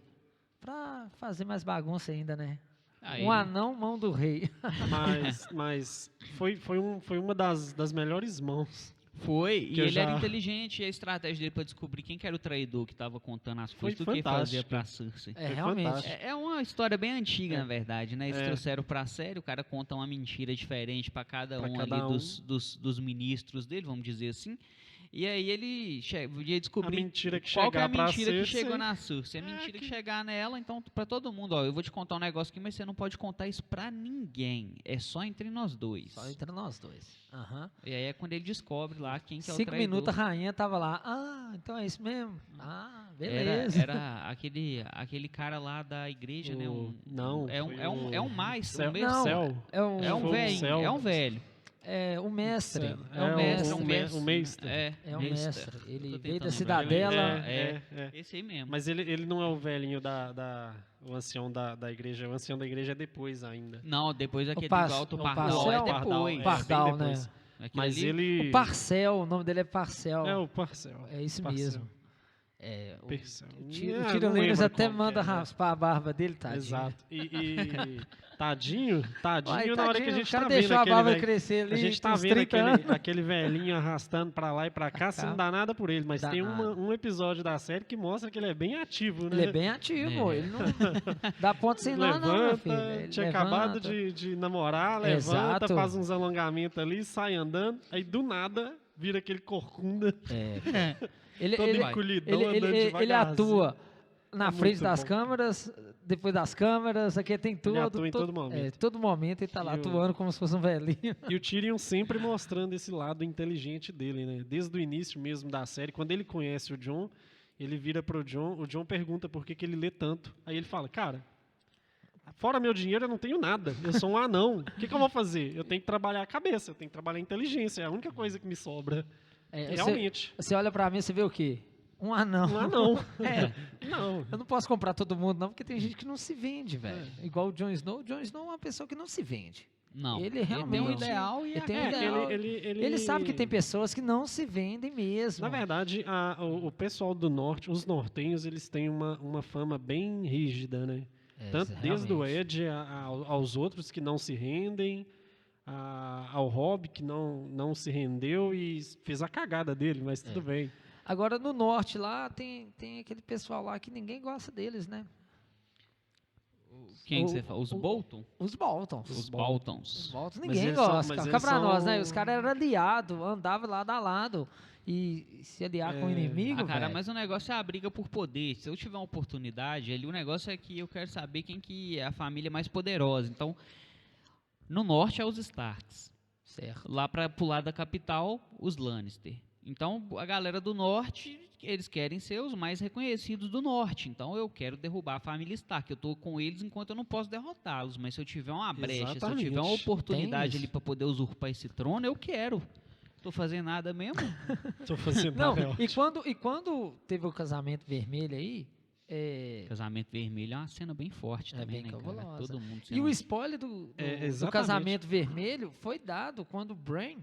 Pra fazer mais bagunça ainda, né? Aí. Um anão, mão do rei. Mas foi uma das melhores mãos. Foi, e Que eu ele era já- inteligente, e a estratégia dele pra descobrir quem que era o traidor que tava contando as Foi coisas, do que fazia fantástico. pra Cersei. É, Foi realmente. fantástico. É uma história bem antiga, na verdade, né? Eles É. trouxeram pra série, o cara conta uma mentira diferente pra cada Pra um cada ali um. dos ministros dele, vamos dizer assim. E aí ele ia descobrir A mentira que qual que é a chegar pra mentira que Cersei. chegou na Cersei. A mentira que chegar nela, então, pra todo mundo, ó, eu vou te contar um negócio aqui, mas você não pode contar isso pra ninguém. É só entre nós dois. Só entre nós dois. Aham. E aí é quando ele descobre lá quem que é o 5 traidor. minutos a rainha tava lá. Ah, então é isso mesmo. Ah, Era, beleza. era aquele cara lá da igreja, né? Não, É foi um maestro, Céu. um mestre. Não, Céu. É um foi o velho, céu. é um velho. É o mestre. É o mestre. o mestre. É o mestre. Ele Tô veio da tentando cidadela. lembrar. É. Esse aí mesmo. Mas ele não é o velhinho o ancião da igreja. O ancião da igreja é depois ainda. Não, depois aquele do Pas- Alto o Pardal Parcel- é Pardal, depois. bem Pardal, né? depois. Aquele Mas ali- ele... O Parcel, o nome dele é Parcel. É o Parcel. É isso Parcel. mesmo. É, o Parcel. o Tyrion não Lannister lembro até como manda que é, né? raspar a barba dele, tadinho. Exato. E tadinho, Uai, na hora que a tadinho, gente o cara tá vendo deixou a aquele barba velho... crescer ali. A gente tá uns vendo 30 anos. aquele velhinho arrastando pra lá e pra cá, você não dá nada por ele. Mas Dá tem nada. um episódio da série que mostra que ele é bem ativo, né? Ele é bem ativo, ele não dá ponto sem nó, não, meu filho. Levanta, Ele tinha levanta. acabado de namorar, levanta, Exato. faz uns alongamentos ali, sai andando, aí do nada vira aquele corcunda, Ele, todo ele, encolhidão, ele, andando ele devagarzinho. atua na É frente muito das bom. câmeras, depois das câmeras, aqui tem tudo. atua em todo momento. Todo momento ele tá lá E o- atuando como se fosse um velhinho. E o Tyrion sempre mostrando esse lado inteligente dele, né? Desde o início mesmo da série, quando ele conhece o Jon, ele vira pro Jon, o Jon pergunta por que ele lê tanto. Aí ele fala, cara, fora meu dinheiro eu não tenho nada, eu sou um anão. O que eu vou fazer? Eu tenho que trabalhar a cabeça, eu tenho que trabalhar a inteligência, é a única coisa que me sobra. Realmente. Você olha pra mim e você vê o quê? Um anão. Um anão. Não. Eu não posso comprar todo mundo, não, porque tem gente que não se vende, velho. Igual o Jon Snow. O Jon Snow é uma pessoa que não se vende. Não. Ele realmente tem um ideal e ele tem um ideal. Ele sabe que tem pessoas que não se vendem mesmo. Na verdade, o pessoal do norte, os nortenhos, eles têm uma fama bem rígida, né? Tanto desde o Ed aos outros que não se rendem, ao Robb que não se rendeu e fez a cagada dele, mas tudo bem. Agora, no norte lá, tem aquele pessoal lá que ninguém gosta deles, né? Quem que você fala? Os Bolton? Os Boltons. Os Boltons. Os Boltons ninguém gosta. Cá pra nós, né? Os caras eram aliados, andavam lado a lado. E se aliar com o inimigo, cara, véio. mas o negócio é a briga por poder. Se eu tiver uma oportunidade, ali o negócio é que eu quero saber quem que é a família mais poderosa. Então, no norte é os Starks. Certo. Lá pro lado da capital, os Lannister. Então, a galera do norte, eles querem ser os mais reconhecidos do norte. Então, eu quero derrubar a família Stark. Eu tô com eles enquanto eu não posso derrotá-los. Mas se eu tiver uma brecha, se eu tiver uma oportunidade ali para poder usurpar esse trono, eu quero. Tô fazendo nada mesmo? Tô fazendo nada. E quando teve o casamento vermelho aí... Casamento vermelho é uma cena bem forte também, bem né, cabulosa. cara? Todo mundo E o spoiler do casamento vermelho foi dado quando o Bran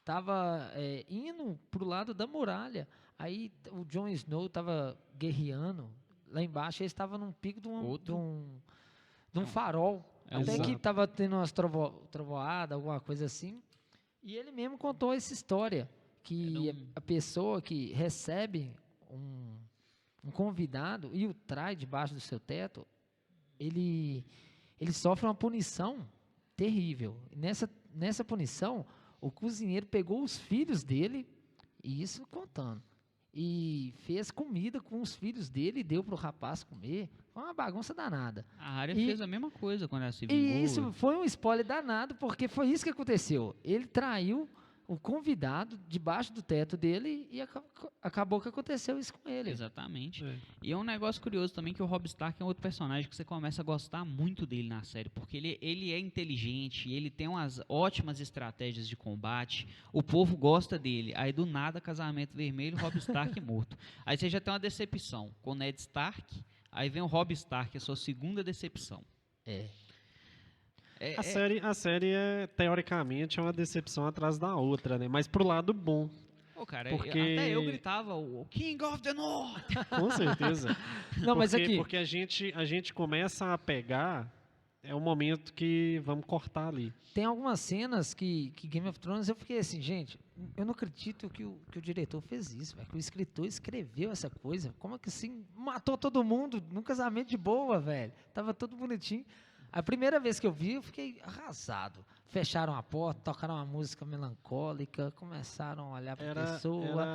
tava indo pro lado da muralha. Aí o Jon Snow tava guerreando lá embaixo, ele estava num pico de um farol. Até que tava tendo umas trovoadas, alguma coisa assim. E ele mesmo contou essa história, que a pessoa que recebe um convidado e o trai debaixo do seu teto, ele sofre uma punição terrível. Nessa punição, o cozinheiro pegou os filhos dele, e isso contando, e fez comida com os filhos dele e deu para o rapaz comer. Foi uma bagunça danada. A Arya fez a mesma coisa quando ela se vingou. E isso foi um spoiler danado, porque foi isso que aconteceu. Ele traiu o convidado debaixo do teto dele e acabou que aconteceu isso com ele. Exatamente. E é um negócio curioso também que o Robb Stark é um outro personagem que você começa a gostar muito dele na série, porque ele é inteligente, ele tem umas ótimas estratégias de combate, o povo gosta dele. Aí do nada, casamento vermelho, Robb Stark morto. Aí você já tem uma decepção com o Ned Stark, aí vem o Robb Stark, a sua segunda decepção. A série teoricamente, é uma decepção atrás da outra, né? Mas pro lado bom. Pô, cara, porque... até eu gritava o King of the North. Com certeza. Não, mas aqui... Porque a gente começa a pegar, é o momento que vamos cortar ali. Tem algumas cenas que Game of Thrones, eu fiquei assim, gente, eu não acredito que o diretor fez isso, velho, que o escritor escreveu essa coisa. Como é que assim, matou todo mundo num casamento de boa, velho? Tava tudo bonitinho. A primeira vez que eu vi, eu fiquei arrasado. Fecharam a porta, tocaram uma música melancólica, começaram a olhar para a pessoa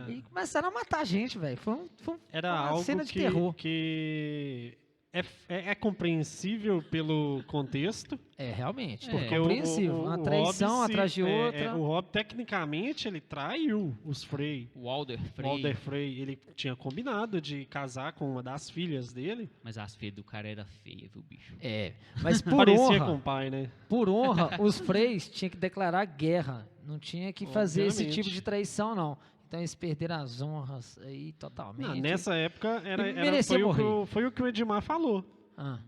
e começaram a matar a gente, velho. Foi uma cena de terror. Que é compreensível pelo contexto. Realmente. Porque é compreensível. Uma traição atrás de outra. O Robb, tecnicamente, ele traiu os Frey. O Walder Frey, ele tinha combinado de casar com uma das filhas dele. Mas as filhas do cara era feia, viu, bicho? Mas por Parecia honra, com o pai, né? Por honra, os Freys tinham que declarar guerra. Não tinha que fazer esse tipo de traição, não. Então eles perderam as honras aí totalmente. Nessa época foi o que o Edmar falou.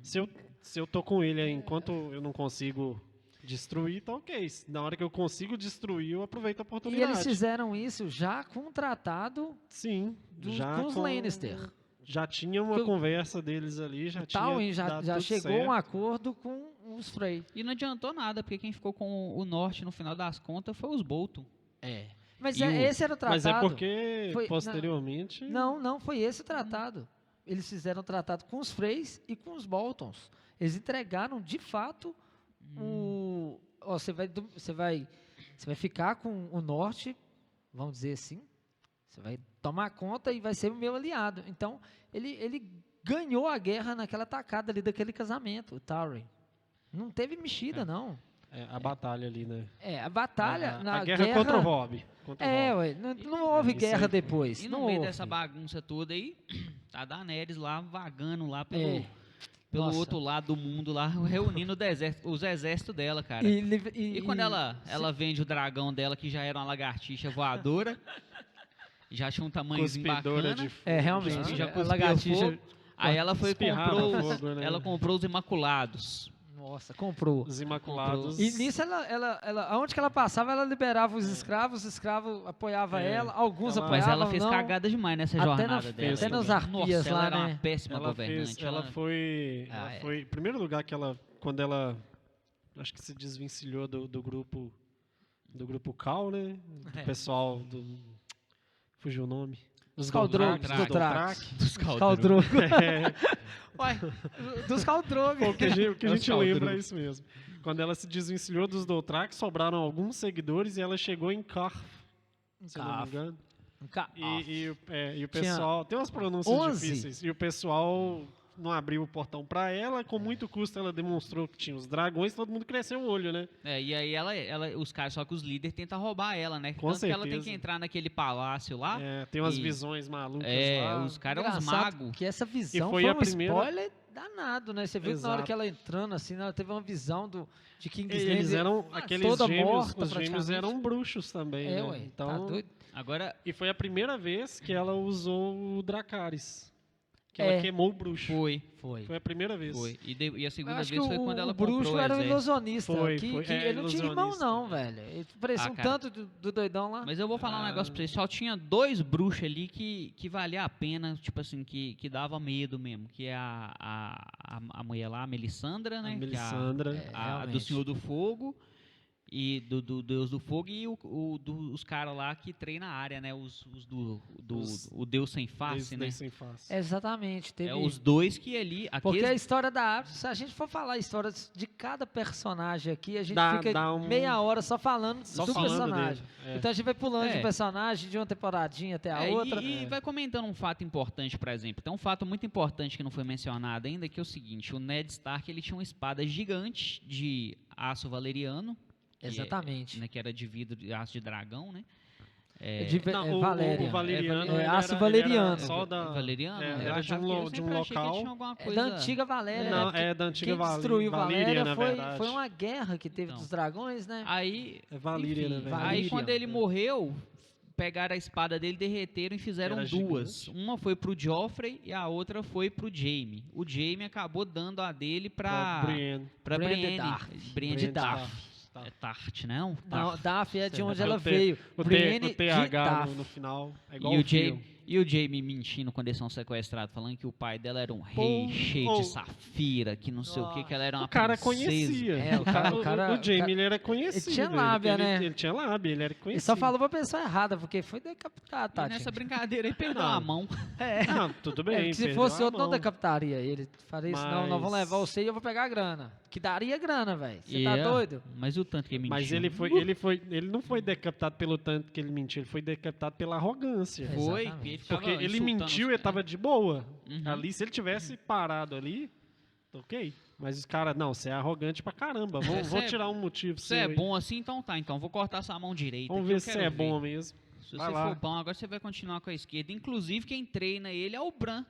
Se eu tô com ele enquanto eu não consigo destruir, tá ok. Na hora que eu consigo destruir, eu aproveito a oportunidade. E eles fizeram isso já com o tratado com os Lannister. Já tinha uma conversa deles ali, já chegou a um acordo com os Frey. E não adiantou nada, porque quem ficou com o norte no final das contas foi os Bolton. Mas esse era o tratado. Mas é porque posteriormente... Não, foi esse o tratado. Eles fizeram o tratado com os Freys e com os Boltons. Eles entregaram, de fato, você vai ficar com o norte, vamos dizer assim, você vai tomar conta e vai ser o meu aliado. Então, ele ganhou a guerra naquela tacada ali daquele casamento, o Tywin. Não teve mexida, não. a batalha ali, né? A batalha... A guerra contra o Robb. Ué, não houve guerra depois. E no meio dessa bagunça toda aí, a Daenerys lá vagando lá pelo outro lado do mundo lá, reunindo os exércitos dela, cara. E quando ela vende o dragão dela, que já era uma lagartixa voadora, já tinha um tamanhozinho bacana. De fogo, realmente. Já a lagartixa... fogo. Aí ela foi fogo, né? ela comprou os Imaculados. Nossa, comprou. Os Imaculados. E nisso, aonde que ela passava, ela liberava os escravos apoiavam ela, alguns apoiavam, mas ela fez cagada demais nessa jornada dela. Até nos arpias lá, ela era né? uma péssima governante. Ela foi... Em primeiro lugar, quando ela... Acho que se desvencilhou do grupo Cal, né? Do pessoal do... Fugiu o nome. Dos Caldrogos. Dos Caldrogos. Dos Caldrogos. O que a gente lembra é isso mesmo. Quando ela se desvencilhou dos Dothraki, sobraram alguns seguidores e ela chegou em Qarth, se não me engano. E o pessoal... Tem umas pronúncias difíceis. E o pessoal não abriu o portão pra ela. Com muito custo, ela demonstrou que tinha os dragões. Todo mundo cresceu o olho, né? E aí os caras, só que os líderes tentam roubar ela, né? Com Tanto certeza. que ela tem que entrar naquele palácio lá. Tem umas visões malucas lá. Os caras são uns magos. Que essa visão foi um primeira... spoiler danado, né? Você viu que na hora que ela entrando assim, ela teve uma visão de Kingsland. Eles eram aqueles toda gêmeos, morta, os gêmeos eram bruxos também, né? Ué, então, tá doido. Agora... E foi a primeira vez que ela usou o Dracarys. Que ela queimou o bruxo. Foi a primeira vez. Foi. E a segunda vez foi quando ela o bruxo comprou era o exército. ilusionista. Ele não tinha irmão, ilusionista. não, velho. Ele parecia tanto do doidão lá. Mas eu vou falar um negócio pra vocês. Só tinha 2 bruxos ali que valia a pena, tipo assim, que dava medo mesmo. Que é a mulher lá, a Melissandra, né? A Melissandra. A do Senhor do Fogo. E do Deus do Fogo e os caras lá que treinam a área, né? O Deus Sem Face, né? Deus Sem Face. Exatamente. Teve... os 2 que ali... Porque a história se a gente for falar a história de cada personagem aqui, a gente fica meia hora só falando do personagem. Então a gente vai pulando de um personagem, de uma temporadinha até a outra. E vai comentando um fato importante, por exemplo. Tem um fato muito importante que não foi mencionado ainda, que é o seguinte. O Ned Stark, ele tinha uma espada gigante de aço valeriano. Exatamente. Que era de vidro de aço de dragão, né? Valerian. O valeriano. Aço valeriano. Só da... Valeriano? Era de um local. Da antiga Valéria. Não, da antiga Valéria. Quem destruiu Valéria na verdade. foi uma guerra que teve dos dragões, né? Aí... Valyria, na verdade. Aí quando ele morreu, pegaram a espada dele, derreteram e fizeram duas. Gigante. Uma foi pro Joffrey e a outra foi pro Jaime. O Jaime acabou dando a dele pra Brienne Darth. É Tart, não? Não, Daff é de onde ela veio. Brienne o TH no final. É igual e o Jaime mentindo quando eles são sequestrados, falando que o pai dela era um rei cheio de safira, que não sei o que ela era uma princesa. Conhecia. O Jaime, ele era conhecido. Ele tinha lábia, né? Ele tinha lábia, ele era conhecido. Ele só falou pra pessoa errada, porque foi decapitado, tá? Nessa brincadeira ele perdeu a mão. Não, tudo bem. Se fosse outro, não decapitaria ele. Faria isso, não vamos levar você e eu vou pegar a grana. Que daria grana, velho. Você tá doido? Mas o tanto que ele mentiu. Mas ele não foi decapitado pelo tanto que ele mentiu, ele foi decapitado pela arrogância. Foi, porque ele mentiu e tava de boa. Ali, se ele tivesse parado ali, ok. Mas os caras, não, você é arrogante pra caramba. Vou tirar um motivo. Você é bom assim, então tá. Então vou cortar essa mão direita. Vamos ver se você é bom mesmo. Se você for bom, agora você vai continuar com a esquerda. Inclusive, quem treina ele é o Bran.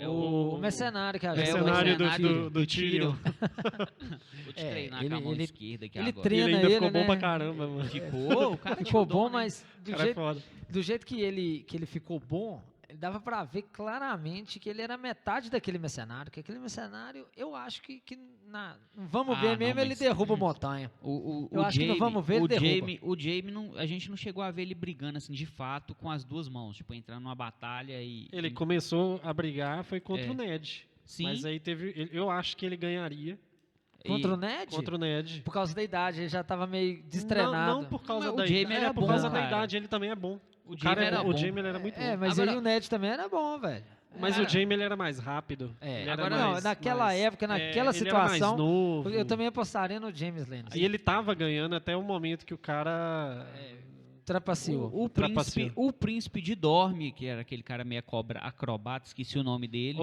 O mercenário que ajuda. Mercenário do Tyrion. Vou te treinar com a mão esquerda aqui ele agora. Treina ele ainda ficou né? bom pra caramba, mano. O cara ficou bom, né? mas do jeito que ele ficou bom, dava pra ver claramente que ele era metade daquele mercenário. Que aquele mercenário, eu acho que vamos ver mesmo, ele derruba a montanha. Eu acho que não vamos ver, ele derruba. O Jaime, a gente não chegou a ver ele brigando assim, de fato, com as duas mãos. Tipo, entrando numa batalha e... Ele começou a brigar, foi contra o Ned. Sim. Mas aí eu acho que ele ganharia. Contra o Ned? Contra o Ned. Por causa da idade, ele já tava meio destrenado. Não por causa da idade. É por causa da idade, ele também é bom. O Jaime era muito bom. Mas aí o Ned também era bom, velho. Mas o Jaime, ele era mais rápido. Naquela época, naquela situação, ele era mais novo. Eu também apostaria no James Lannister. E ele tava ganhando até o momento que o cara Trapaceou. O príncipe de Dorme, que era aquele cara meio acrobata, esqueci o nome dele.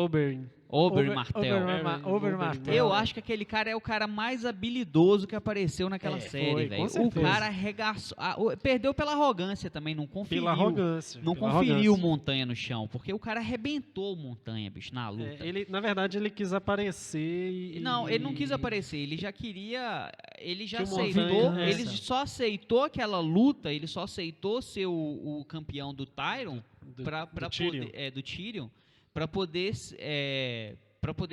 Oberyn Martell. Oberyn Martell. Eu acho que aquele cara é o cara mais habilidoso que apareceu naquela série, velho. O cara arregaçou. Perdeu pela arrogância também, não conferiu. Pela arrogância. Não conferiu o Montanha no chão, porque o cara arrebentou o Montanha, bicho, na luta. Na verdade, ele quis aparecer e... Não, ele não quis aparecer, ele já queria... Ele já Que o aceitou, Montanha- ele só aceitou aquela luta, ele só aceitou ser o campeão do Tyrion pra Tyrion. poder, do Tyrion, para poder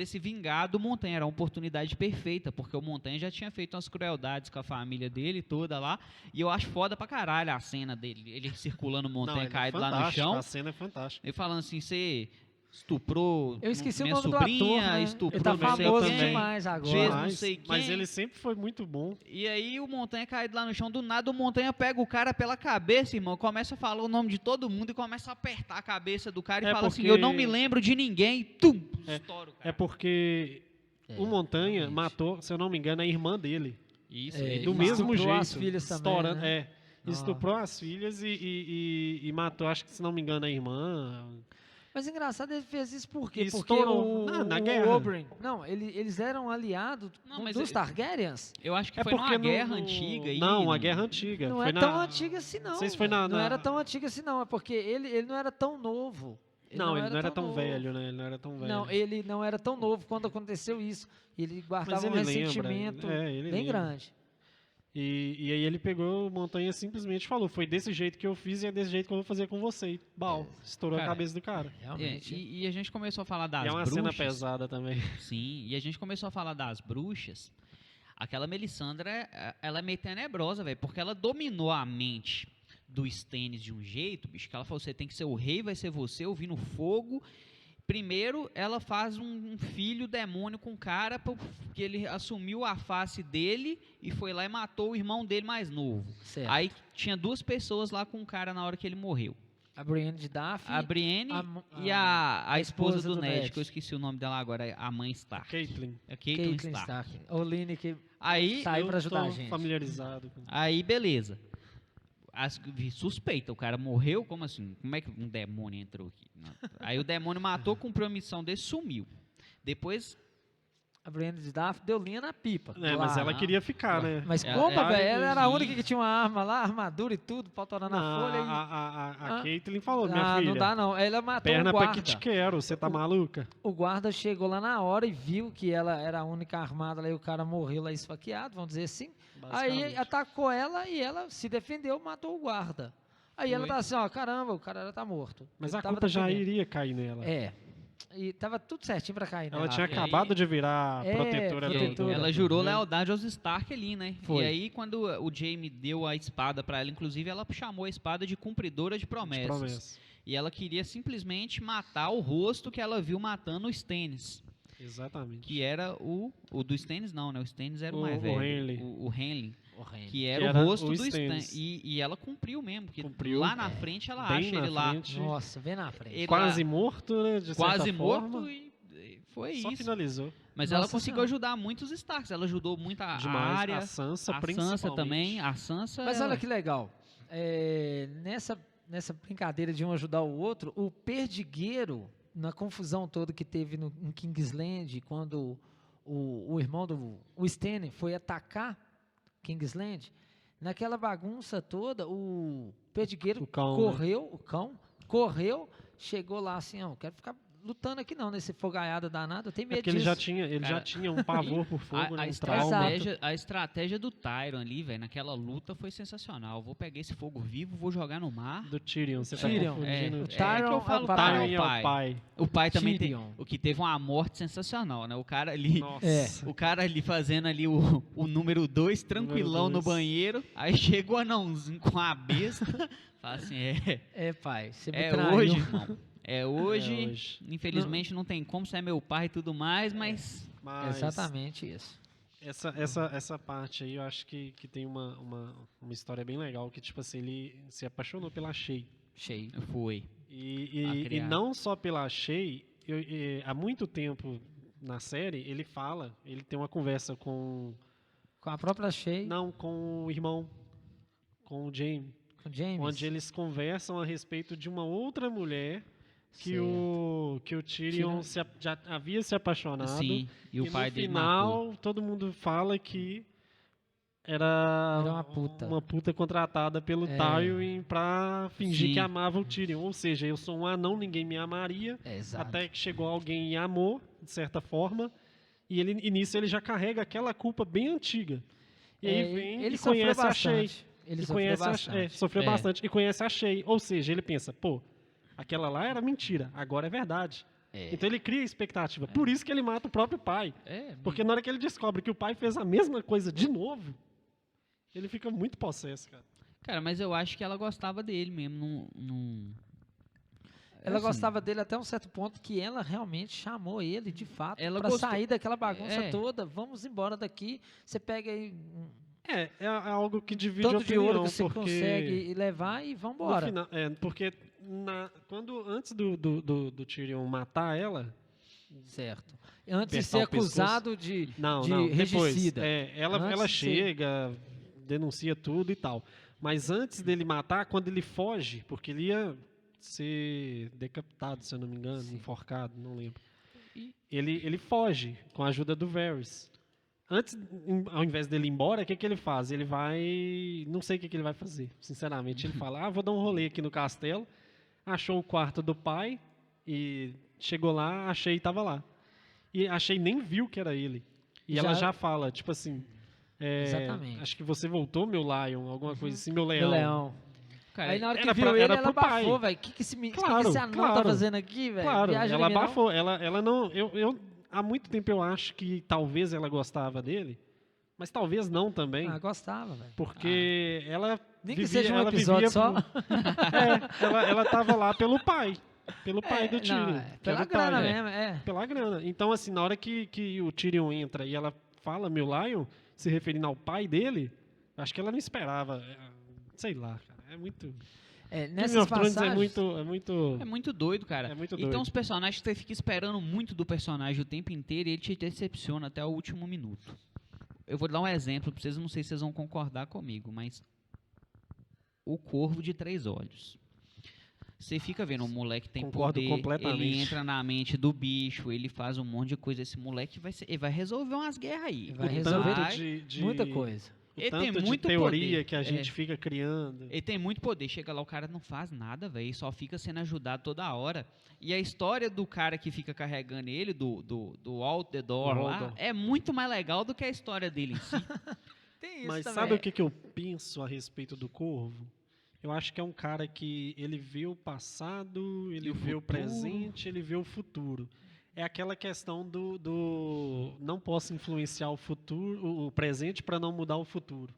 se vingar do Montanha. Era uma oportunidade perfeita, porque o Montanha já tinha feito umas crueldades com a família dele toda lá, e eu acho foda pra caralho a cena dele, ele circulando o Montanha Não, caído é lá no chão, a cena é fantástica. ele falando assim, você estuprou Eu esqueci o minha nome do sobrinha, ator, né? estuprou Ele tá não sei famoso quem, demais agora. fez não sei quem. Mas ele sempre foi muito bom. E aí o Montanha caído lá no chão, do nada o Montanha pega o cara pela cabeça, irmão, começa a falar o nome de todo mundo e começa a apertar a cabeça do cara e fala assim, eu não me lembro de ninguém, e tum, estoura o cara. É porque o Montanha realmente. matou, se eu não me engano, a irmã dele. Isso, ele Do mesmo estuprou jeito. as filhas também, estourando, né? estuprou as filhas e matou, acho que se não me engano, a irmã. Mas engraçado, ele fez isso por quê? E Porque estourou na guerra. Oberyn... Não, eles eram aliados dos Targaryens. Eu acho que É foi numa porque guerra antiga aí. Não, a guerra antiga. Não foi é tão antiga assim, não. Não sei se foi Não era tão antiga assim, não. É porque ele não era tão novo. Ele não era tão novo. velho, né? Ele não era tão velho. Não, ele não era tão novo quando aconteceu isso. Ele guardava um ele lembra, ressentimento ele bem lembra. grande. E aí ele pegou o Montanha e simplesmente falou, foi desse jeito que eu fiz e é desse jeito que eu vou fazer com você. E, estourou Cara, a cabeça do cara. Realmente. E a gente começou a falar das E é uma bruxas. cena pesada também. Sim, e a gente começou a falar das bruxas. Aquela Melisandre, ela é meio tenebrosa, velho, porque ela dominou a mente do Stannis de um jeito, bicho, que ela falou, você tem que ser o rei, vai ser você, ouvindo fogo. Primeiro, ela faz um filho demônio com o cara, porque ele assumiu a face dele e foi lá e matou o irmão dele mais novo. Certo. Aí tinha duas pessoas lá com o cara na hora que ele morreu. A Brienne de Daphne. A Brienne e a esposa do Ned, que eu esqueci o nome dela agora, a mãe Stark. Caitlyn. A Caitlyn Caitlyn Stark. Stark. Oline que Aí, saiu pra Eu ajudar tô a gente. familiarizado com... aí beleza. Suspeita, o cara morreu, como assim? Como é que um demônio entrou aqui? Não. Aí o demônio matou, cumpriu a missão dele, sumiu. Depois, A Brienne de Daphne deu linha na pipa. Mas claro. ela queria ficar, né? Mas É, como, é, velho? Ela era a sim. única que tinha uma arma lá, armadura e tudo, pautorando a Não, folha. a Caitlyn falou, minha filha, Não dá não. Ela matou perna o pra guarda. que te quero, você tá maluca? O guarda chegou lá na hora e viu que ela era a única armada lá e o cara morreu lá esfaqueado, vamos dizer assim. Aí Basicamente. atacou ela e ela se defendeu, matou o guarda. Aí ela Foi. tá assim, ó, caramba, o cara tá morto. Mas Ele a tava culpa já defendendo. iria cair nela. É. E tava tudo certinho pra cair, né? Ela tinha e aí- acabado de virar É, protetora protetora. ela jurou lealdade aos Stark ali, né? Foi. E aí, quando o Jaime deu a espada pra ela, inclusive, ela chamou a espada de cumpridora de promessas. promessa. E ela queria simplesmente matar o rosto que ela viu matando o Stannis. Exatamente. Que era o do Stannis, não, né? O Stannis era o O- mais o velho. Henley. O Henley. Horrendo. Que era, Que era o rosto o do Stannis. Stannis. E ela cumpriu mesmo, porque Cumpriu. lá na frente ela Bem acha na ele lá frente. Nossa, vem na frente. Ele Quase lá- morto, né? De quase certa morto forma. e foi Só isso. finalizou. Mas Nossa ela conseguiu Senhora. ajudar muitos Starks. Ela ajudou muito a Demais. área. A Sansa, A principalmente. Sansa também. A Sansa. Mas olha que legal. Nessa brincadeira de um ajudar o outro, o perdigueiro, na confusão toda que teve em Kingsland, quando o irmão o Stannis foi atacar Kingsland, naquela bagunça toda, o perdigueiro O cão, correu, chegou lá assim, ó, quero ficar lutando aqui não, nesse fogaiada danado, eu tenho É medo porque ele disso. já tinha um pavor por fogo, né? Um trauma. A estratégia do Tyrion ali, velho, naquela luta foi sensacional. Vou pegar esse fogo vivo, vou jogar no mar. Do Tyrion. Você Tyrion, tá confundindo. o Tyrion que eu falo é o pai. Tyrion Tyrion é o pai. O pai também Tyrion. o que teve uma morte sensacional, né? O cara ali, Nossa. o cara ali fazendo ali o número 2, tranquilão Número no 2. banheiro. Aí chega o anãozinho com a besta. Fala assim, Pai, você me é traiu. hoje, irmão. É hoje. É hoje. Infelizmente não tem como, você é meu pai e tudo mais, mas Mas Exatamente isso. essa parte aí eu acho que tem uma história bem legal, que tipo assim, ele se apaixonou pela Shay. Cheio. foi. E criar. não só pela Shay, há muito tempo na série, ele tem uma conversa com Com a própria Shay. o irmão, com o Jaime. Com James. onde eles conversam a respeito de uma outra mulher que o Tyrion já havia se apaixonado. Sim, e o pai no dele final, matou. todo mundo fala que era uma puta. contratada pelo Tywin pra fingir Sim. que amava o Tyrion. Ou seja, eu sou um anão, ninguém me amaria. Exato. Até que chegou alguém e amou, de certa forma. E nisso ele já carrega aquela culpa bem antiga. E aí vem ele e sofreu conhece a Shay. bastante. Ele E sofreu conhece bastante. sofreu bastante. E conhece a Shay. Ou seja, ele pensa, pô, aquela lá era mentira, agora é verdade. Então ele cria expectativa. Por isso que ele mata o próprio pai. Porque na hora que ele descobre que o pai fez a mesma coisa de novo, ele fica muito possesso, cara. Cara, mas eu acho que ela gostava dele mesmo. Ela assim, gostava dele até um certo ponto que ela realmente chamou ele, de fato, Ela pra gostou- sair daquela bagunça É. toda. Vamos embora daqui. Você pega aí É algo que divide tanto de ouro opinião, que você porque consegue levar e no vambora. final, porque antes do Tyrion matar ela, Certo. Antes de Apertar ser o pescoço. acusado de depois, regicida. ela Antes de ser- chega, denuncia tudo e tal. Mas antes dele matar, quando ele foge, porque ele ia ser decapitado, se eu não me engano, enforcado, não lembro. Ele foge com a ajuda do Varys. Antes, ao invés dele ir embora, o que ele faz? Ele vai... Não sei o que ele vai fazer, sinceramente. Ele fala, vou dar um rolê aqui no castelo. Achou o quarto do pai e chegou lá, a Shay estava lá. E a Shay nem viu que era ele. E ela já fala, tipo assim... Exatamente. Acho que você voltou, meu Lion, alguma coisa assim, meu Meu leão. leão. Cara, Aí na hora que era viu pra- ele, era ela pro pai. abafou, velho. O que esse Claro, anão tá claro. fazendo aqui, velho? Claro, Viagem ela de mim, não? abafou. Ela não... há muito tempo eu acho que talvez ela gostava dele, mas talvez não também. Ah, gostava, velho. Porque ela Nem que vivia, seja um ela episódio vivia só. ela tava lá pelo pai. Pelo pai do Não, Tyrion. que pela era o pai, grana é. mesmo, Pela grana. Então, assim, na hora que o Tyrion entra e ela fala meu Lion, se referindo ao pai dele, acho que ela não esperava. Sei lá, cara. É muito... Game Nessas of Thrones passagens... é muito doido, cara. É muito E tem doido. uns personagens que você fica esperando muito do personagem o tempo inteiro e ele te decepciona até o último minuto. Eu vou dar um exemplo pra vocês, não sei se vocês vão concordar comigo, mas... O Corvo de Três Olhos. Você fica vendo, o moleque tem Concordo poder, completamente. ele entra na mente do bicho, ele faz um monte de coisa. Esse moleque ele vai resolver umas guerras aí. Vai O resolver tanto muita coisa. O Ele tanto tem de muito teoria poder. que a gente fica criando. Ele tem muito poder. Chega lá, o cara não faz nada, velho. Só fica sendo ajudado toda hora. E a história do cara que fica carregando ele, do Out the Door Do lá, Hodor. é muito mais legal do que a história dele em si. Tem isso Mas também. sabe o que eu penso a respeito do Corvo? Eu acho que é um cara que ele vê o passado, ele o vê o futuro. presente, ele vê o futuro. É aquela questão do não posso influenciar o futuro, o presente para não mudar o futuro.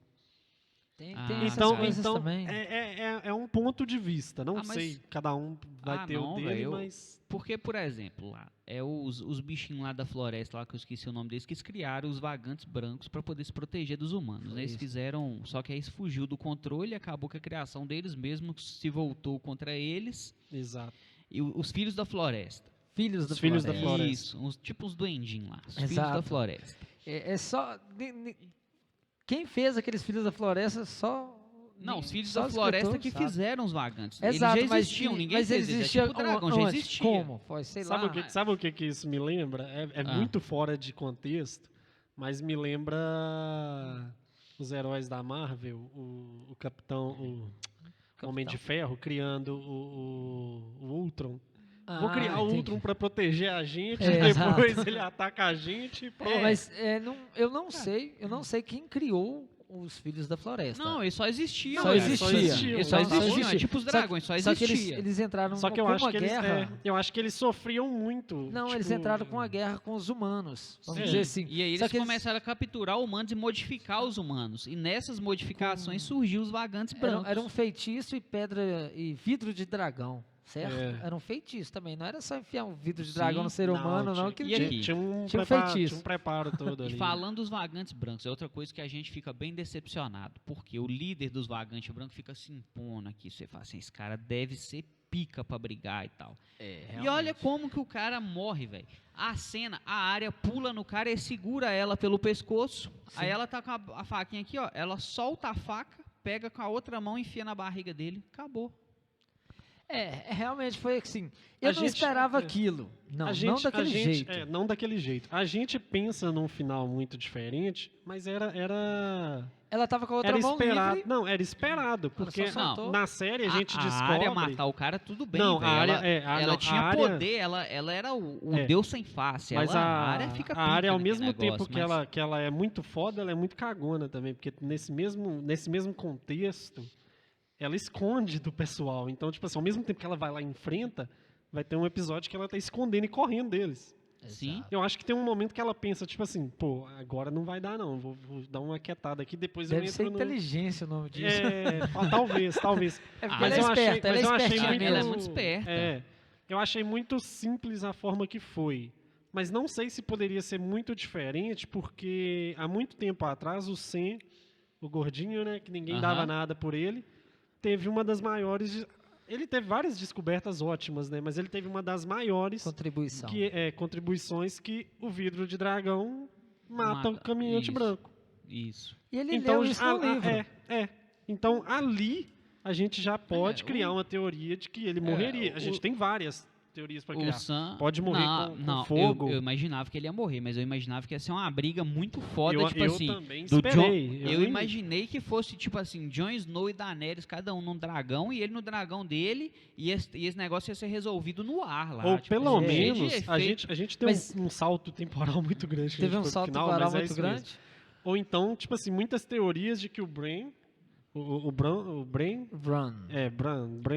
Tem Ah, essas Então, coisas também. é um ponto de vista. Não Ah, mas- sei, cada um vai ter não, o dele, velho, mas Porque, por exemplo, lá, os bichinhos lá da floresta, lá que eu esqueci o nome deles, que eles criaram os vagantes brancos para poder se proteger dos humanos. Né? Eles fizeram. Só que aí isso fugiu do controle e acabou que a criação deles mesmo se voltou contra eles. exato. E os filhos da floresta. Filhos da Os filhos da floresta. floresta. Isso, tipo uns duendinhos lá. Os filhos Exato. da floresta. É só... Quem fez aqueles Filhos da Floresta só... Não, os filhos só da os floresta escritores que sabem. fizeram os vagantes. Exato, eles já existiam, mas, ninguém mas fez eles eles. existiam É tipo o dragão, já onde? existia. Como? Foi, sei Sabe lá. o que isso me lembra? É muito fora de contexto, mas me lembra os heróis da Marvel, o Capitão, o Homem de Ferro, criando o Ultron. Vou criar o entendi. Ultron para proteger a gente, É, depois exato. ele ataca a gente e pronto. Mas eu não sei quem criou os Filhos da Floresta. Não, eles só existiam. Só cara. existia. Eles só Só existiam. existia. É tipo os dragões, só Só que existia. eles entraram Só que eu com acho uma que eles, guerra... eu acho que eles sofriam muito. Não, eles tipo, entraram com a guerra com os humanos, vamos Sim. dizer assim. E aí Só eles que começaram a capturar humanos e modificar os humanos. E nessas modificações surgiu os vagantes brancos. Era um feitiço e pedra e vidro de dragão, certo? É. Era um feitiço também. Não era só enfiar um vidro de Sim. dragão no ser humano, não. Que E aqui? Tinha um Tinha um preparo, feitiço. tinha um preparo todo ali. E falando dos vagantes brancos, é outra coisa que a gente fica bem decepcionado. Porque o líder dos vagantes brancos fica se impondo aqui. Você fala assim, esse cara deve ser pica pra brigar e tal. E olha como que o cara morre, velho. A cena, a área pula no cara e segura ela pelo pescoço. Aí ela tá com a faquinha aqui, ó. Ela solta a faca, pega com a outra mão, enfia na barriga dele, acabou. Realmente foi assim. Eu não esperava aquilo. Não daquele jeito. Não daquele jeito. A gente pensa num final muito diferente, mas era ela tava com a outra mão esperado. livre. Não, era esperado, porque na série a gente descobre... A Arya matar o cara, tudo bem, não, velho. Ela tinha poder, ela era o deus sem face. Mas a Arya fica a Arya, ao mesmo negócio, tempo que ela é muito foda, ela é muito cagona também, porque nesse mesmo contexto, ela esconde do pessoal. Então, tipo assim, ao mesmo tempo que ela vai lá e enfrenta, vai ter um episódio que ela tá escondendo e correndo deles. Sim. Eu acho que tem um momento que ela pensa, tipo assim, pô, agora não vai dar não, vou dar uma quietada aqui, depois Deve eu entro ser inteligência o nome disso. Talvez. Mas eu achei muito... Ela é muito esperta. Eu achei muito simples a forma que foi. Mas não sei se poderia ser muito diferente, porque há muito tempo atrás o Sam, o gordinho, né, que ninguém dava nada por ele, teve uma das maiores... Ele teve várias descobertas ótimas, né? Mas ele teve uma das maiores contribuições que o vidro de dragão mata o caminhante branco. Isso. E ele leu isso no livro. Então, ali, a gente já pode criar uma teoria de que ele morreria. A gente tem várias teorias para criar. Sam, pode morrer com fogo. Eu imaginava que ele ia morrer, mas eu imaginava que ia ser uma briga muito foda, eu assim. Também esperei. Eu imaginei que fosse, tipo assim, Jon Snow e Daenerys, cada um num dragão, e ele no dragão dele, e esse negócio ia ser resolvido no ar lá. Ou tipo, pelo menos, a gente tem um salto temporal muito grande. Teve um salto temporal muito grande? Mesmo. Ou então, tipo assim, muitas teorias de que o Bran... O Bran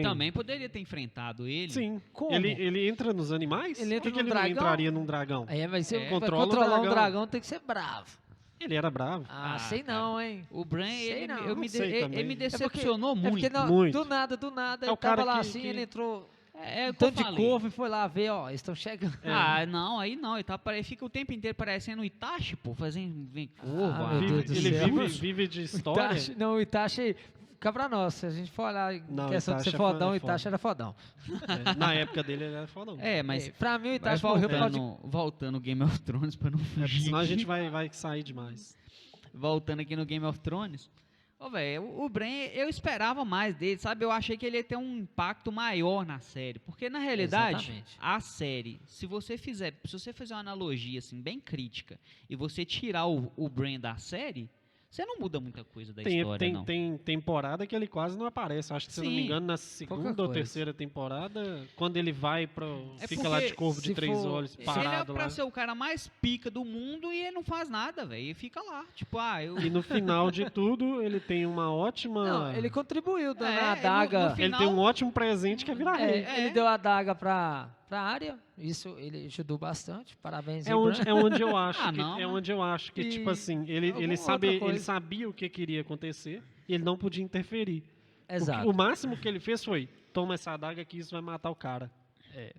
também poderia ter enfrentado ele. Sim. Como? Ele entra nos animais? Ele entra Por que ele não entraria num dragão? Mas se controlar um dragão tem que ser bravo. Ele era bravo. Sei cara. Não, hein? O Bran, ele me muito. decepcionou muito. Do nada, ele tava lá assim, ele entrou... tanto de corvo e foi lá ver, ó, eles estão chegando. Não, aí não, ele fica o tempo inteiro parecendo o Itachi, pô, fazendo corvo. Ele vive de história. O Itachi, cá pra nós, se a gente for olhar em questão de ser fodão, o Itachi era fodão. Na época dele ele era fodão. Mas pra mim o Itachi morreu voltando Game of Thrones pra não fugir. Senão a gente vai sair demais. Voltando aqui no Game of Thrones. O Bran, eu esperava mais dele, sabe? Eu achei que ele ia ter um impacto maior na série. Porque, na realidade, a série, se você fizer uma analogia, assim, bem crítica, e você tirar o Bran da série, você não muda muita coisa da história, não. Tem temporada que ele quase não aparece. Acho que, se não me engano, na segunda ou terceira temporada, quando ele vai fica lá de corvo de 3 olhos, parado lá. Ele é pra ser o cara mais pica do mundo e ele não faz nada, velho. Ele fica lá, tipo, E no final de tudo, ele tem uma ótima... Não, ele contribuiu dando a adaga. No final... Ele tem um ótimo presente que é virar rei. Ele deu a adaga pra Arya, isso ele ajudou bastante, parabéns. É onde eu acho que tipo assim, ele sabia o que queria acontecer e ele não podia interferir. Exato. O máximo que ele fez foi, toma essa adaga que isso vai matar o cara.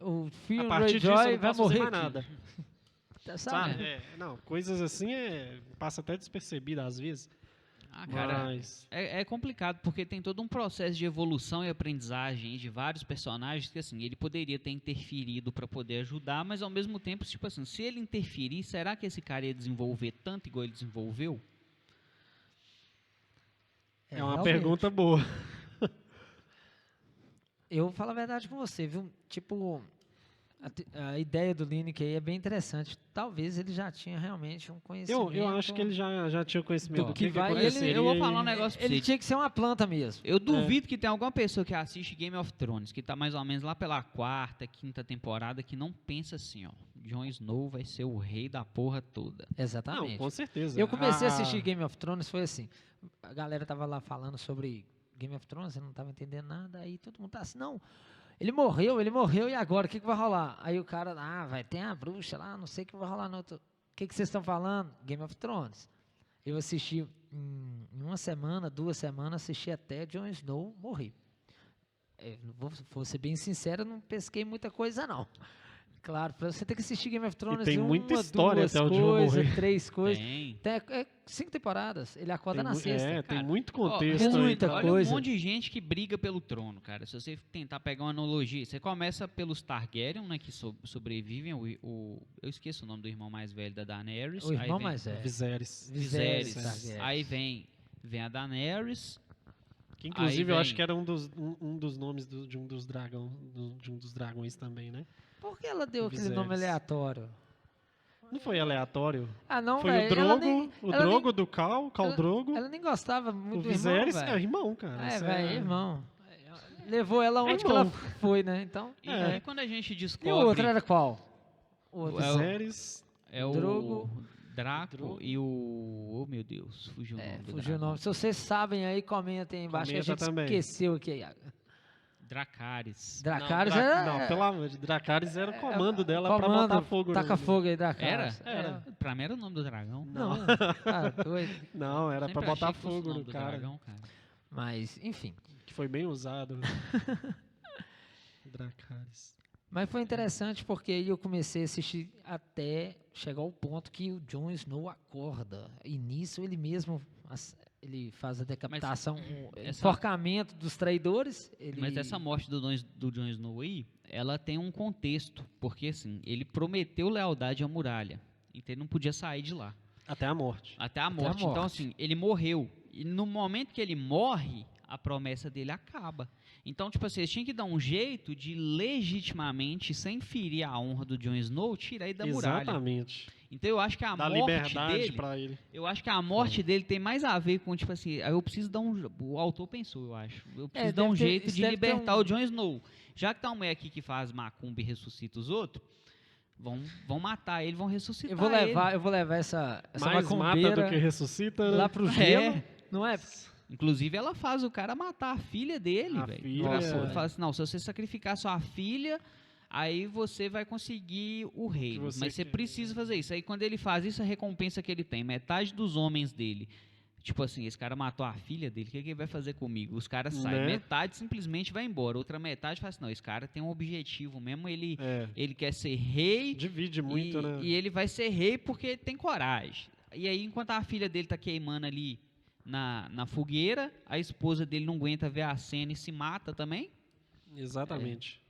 O filho a partir disso Greyjoy vai morrer mais nada. Sabe? Coisas assim passa até despercebido às vezes. Cara, é complicado, porque tem todo um processo de evolução e aprendizagem de vários personagens que, assim, ele poderia ter interferido para poder ajudar, mas ao mesmo tempo, tipo assim, se ele interferir, será que esse cara ia desenvolver tanto igual ele desenvolveu? É uma pergunta boa. Eu falo a verdade com você, viu? Tipo, a ideia do Lineker aí é bem interessante. Talvez ele já tinha realmente um conhecimento. Eu acho que ele já tinha conhecimento do que eu vou falar um negócio pra você. Ele tinha que ser uma planta mesmo. Eu duvido que tenha alguma pessoa que assiste Game of Thrones, que tá mais ou menos lá pela 4ª, 5ª temporada, que não pensa assim, ó, Jon Snow vai ser o rei da porra toda. Exatamente. Não, com certeza. Eu comecei a assistir Game of Thrones, foi assim, a galera tava lá falando sobre Game of Thrones, eu não tava entendendo nada, aí todo mundo tá assim, não... Ele morreu, e agora? O que vai rolar? Aí o cara, vai ter a bruxa lá, não sei o que vai rolar no outro. O que vocês estão falando? Game of Thrones. Eu assisti em 1 semana, 2 semanas, assisti até Jon Snow morrer. Vou ser bem sincero, não pesquei muita coisa não. Claro, pra você ter que assistir Game of Thrones, tem muita história até o Jon morrer. 3 coisas. 5 temporadas, ele acorda na sexta. Tem muito contexto. Tem muita coisa. Olha um monte de gente que briga pelo trono, cara. Se você tentar pegar uma analogia, você começa pelos Targaryen, né, que sobrevivem. Eu esqueço o nome do irmão mais velho da Daenerys. O irmão mais velho. Viserys. Aí vem a Daenerys, Que inclusive eu acho que era um dos nomes de um dos dragões também, né? Por que ela deu aquele Viserys. nome aleatório? Não foi aleatório? Ah, não, Foi velho. o Drogo, Drogo do Khal Drogo. Ela nem gostava muito O do Viserys irmão, é velho. irmão, cara. É, Isso velho, irmão. Levou ela onde que ela foi, né? Então. E aí quando a gente descobre... E o outro era qual? O outro. Viserys. É o Drogo. Draco e o... Oh, meu Deus, fugiu o nome do Fugiu o dragão. nome. Se vocês sabem aí, comentem aí embaixo que a Comenta gente também. esqueceu aqui. Dracarys. Dracarys não, era... Não, pelo amor de Dracarys era o comando dela pra comando, botar fogo. Taca fogo aí, Dracarys. Era. Pra mim era o nome do dragão. Não, tá doido. Não, era Sempre pra botar achei que fosse o fogo nome no do cara. dragão, cara. Mas, enfim. Que foi bem usado. Dracarys. Mas foi interessante porque aí eu comecei a assistir até chegar ao ponto que o Jon Snow acorda. E nisso ele mesmo ele faz a decapitação, o enforcamento dos traidores. Mas essa morte do Jon Snow aí, ela tem um contexto. Porque assim, ele prometeu lealdade à muralha. Então ele não podia sair de lá. Até a morte. Até a morte. Então assim, ele morreu. E no momento que ele morre, a promessa dele acaba. Então, tipo assim, eles tinham que dar um jeito de legitimamente, sem ferir a honra do Jon Snow, tirar ele da muralha. Exatamente. Então eu acho que a Dá morte liberdade dele, pra ele. eu acho que a morte dele tem mais a ver com, tipo assim, eu preciso dar um... O autor pensou, eu acho. Eu preciso dar um jeito de libertar o Jon Snow. Já que tá uma mulher aqui que faz macumba e ressuscita os outros, vão matar ele, vão ressuscitar eu vou levar essa Mais macumbeira mata do que ressuscita, né? lá pro gelo, não é? Inclusive, ela faz o cara matar a filha dele, A velho. filha, Ela fala assim, não, se você sacrificar sua filha, aí você vai conseguir o reino. Mas você precisa fazer isso. Aí quando ele faz isso, a recompensa que ele tem, metade dos homens dele. Tipo assim, esse cara matou a filha dele, o que ele vai fazer comigo? Os caras saem, Né? metade simplesmente vai embora. Outra metade fala assim, não, esse cara tem um objetivo mesmo, ele quer ser rei. Divide muito, né? E ele vai ser rei porque ele tem coragem. E aí, enquanto a filha dele tá queimando ali na fogueira, a esposa dele não aguenta ver a cena e se mata também. Exatamente.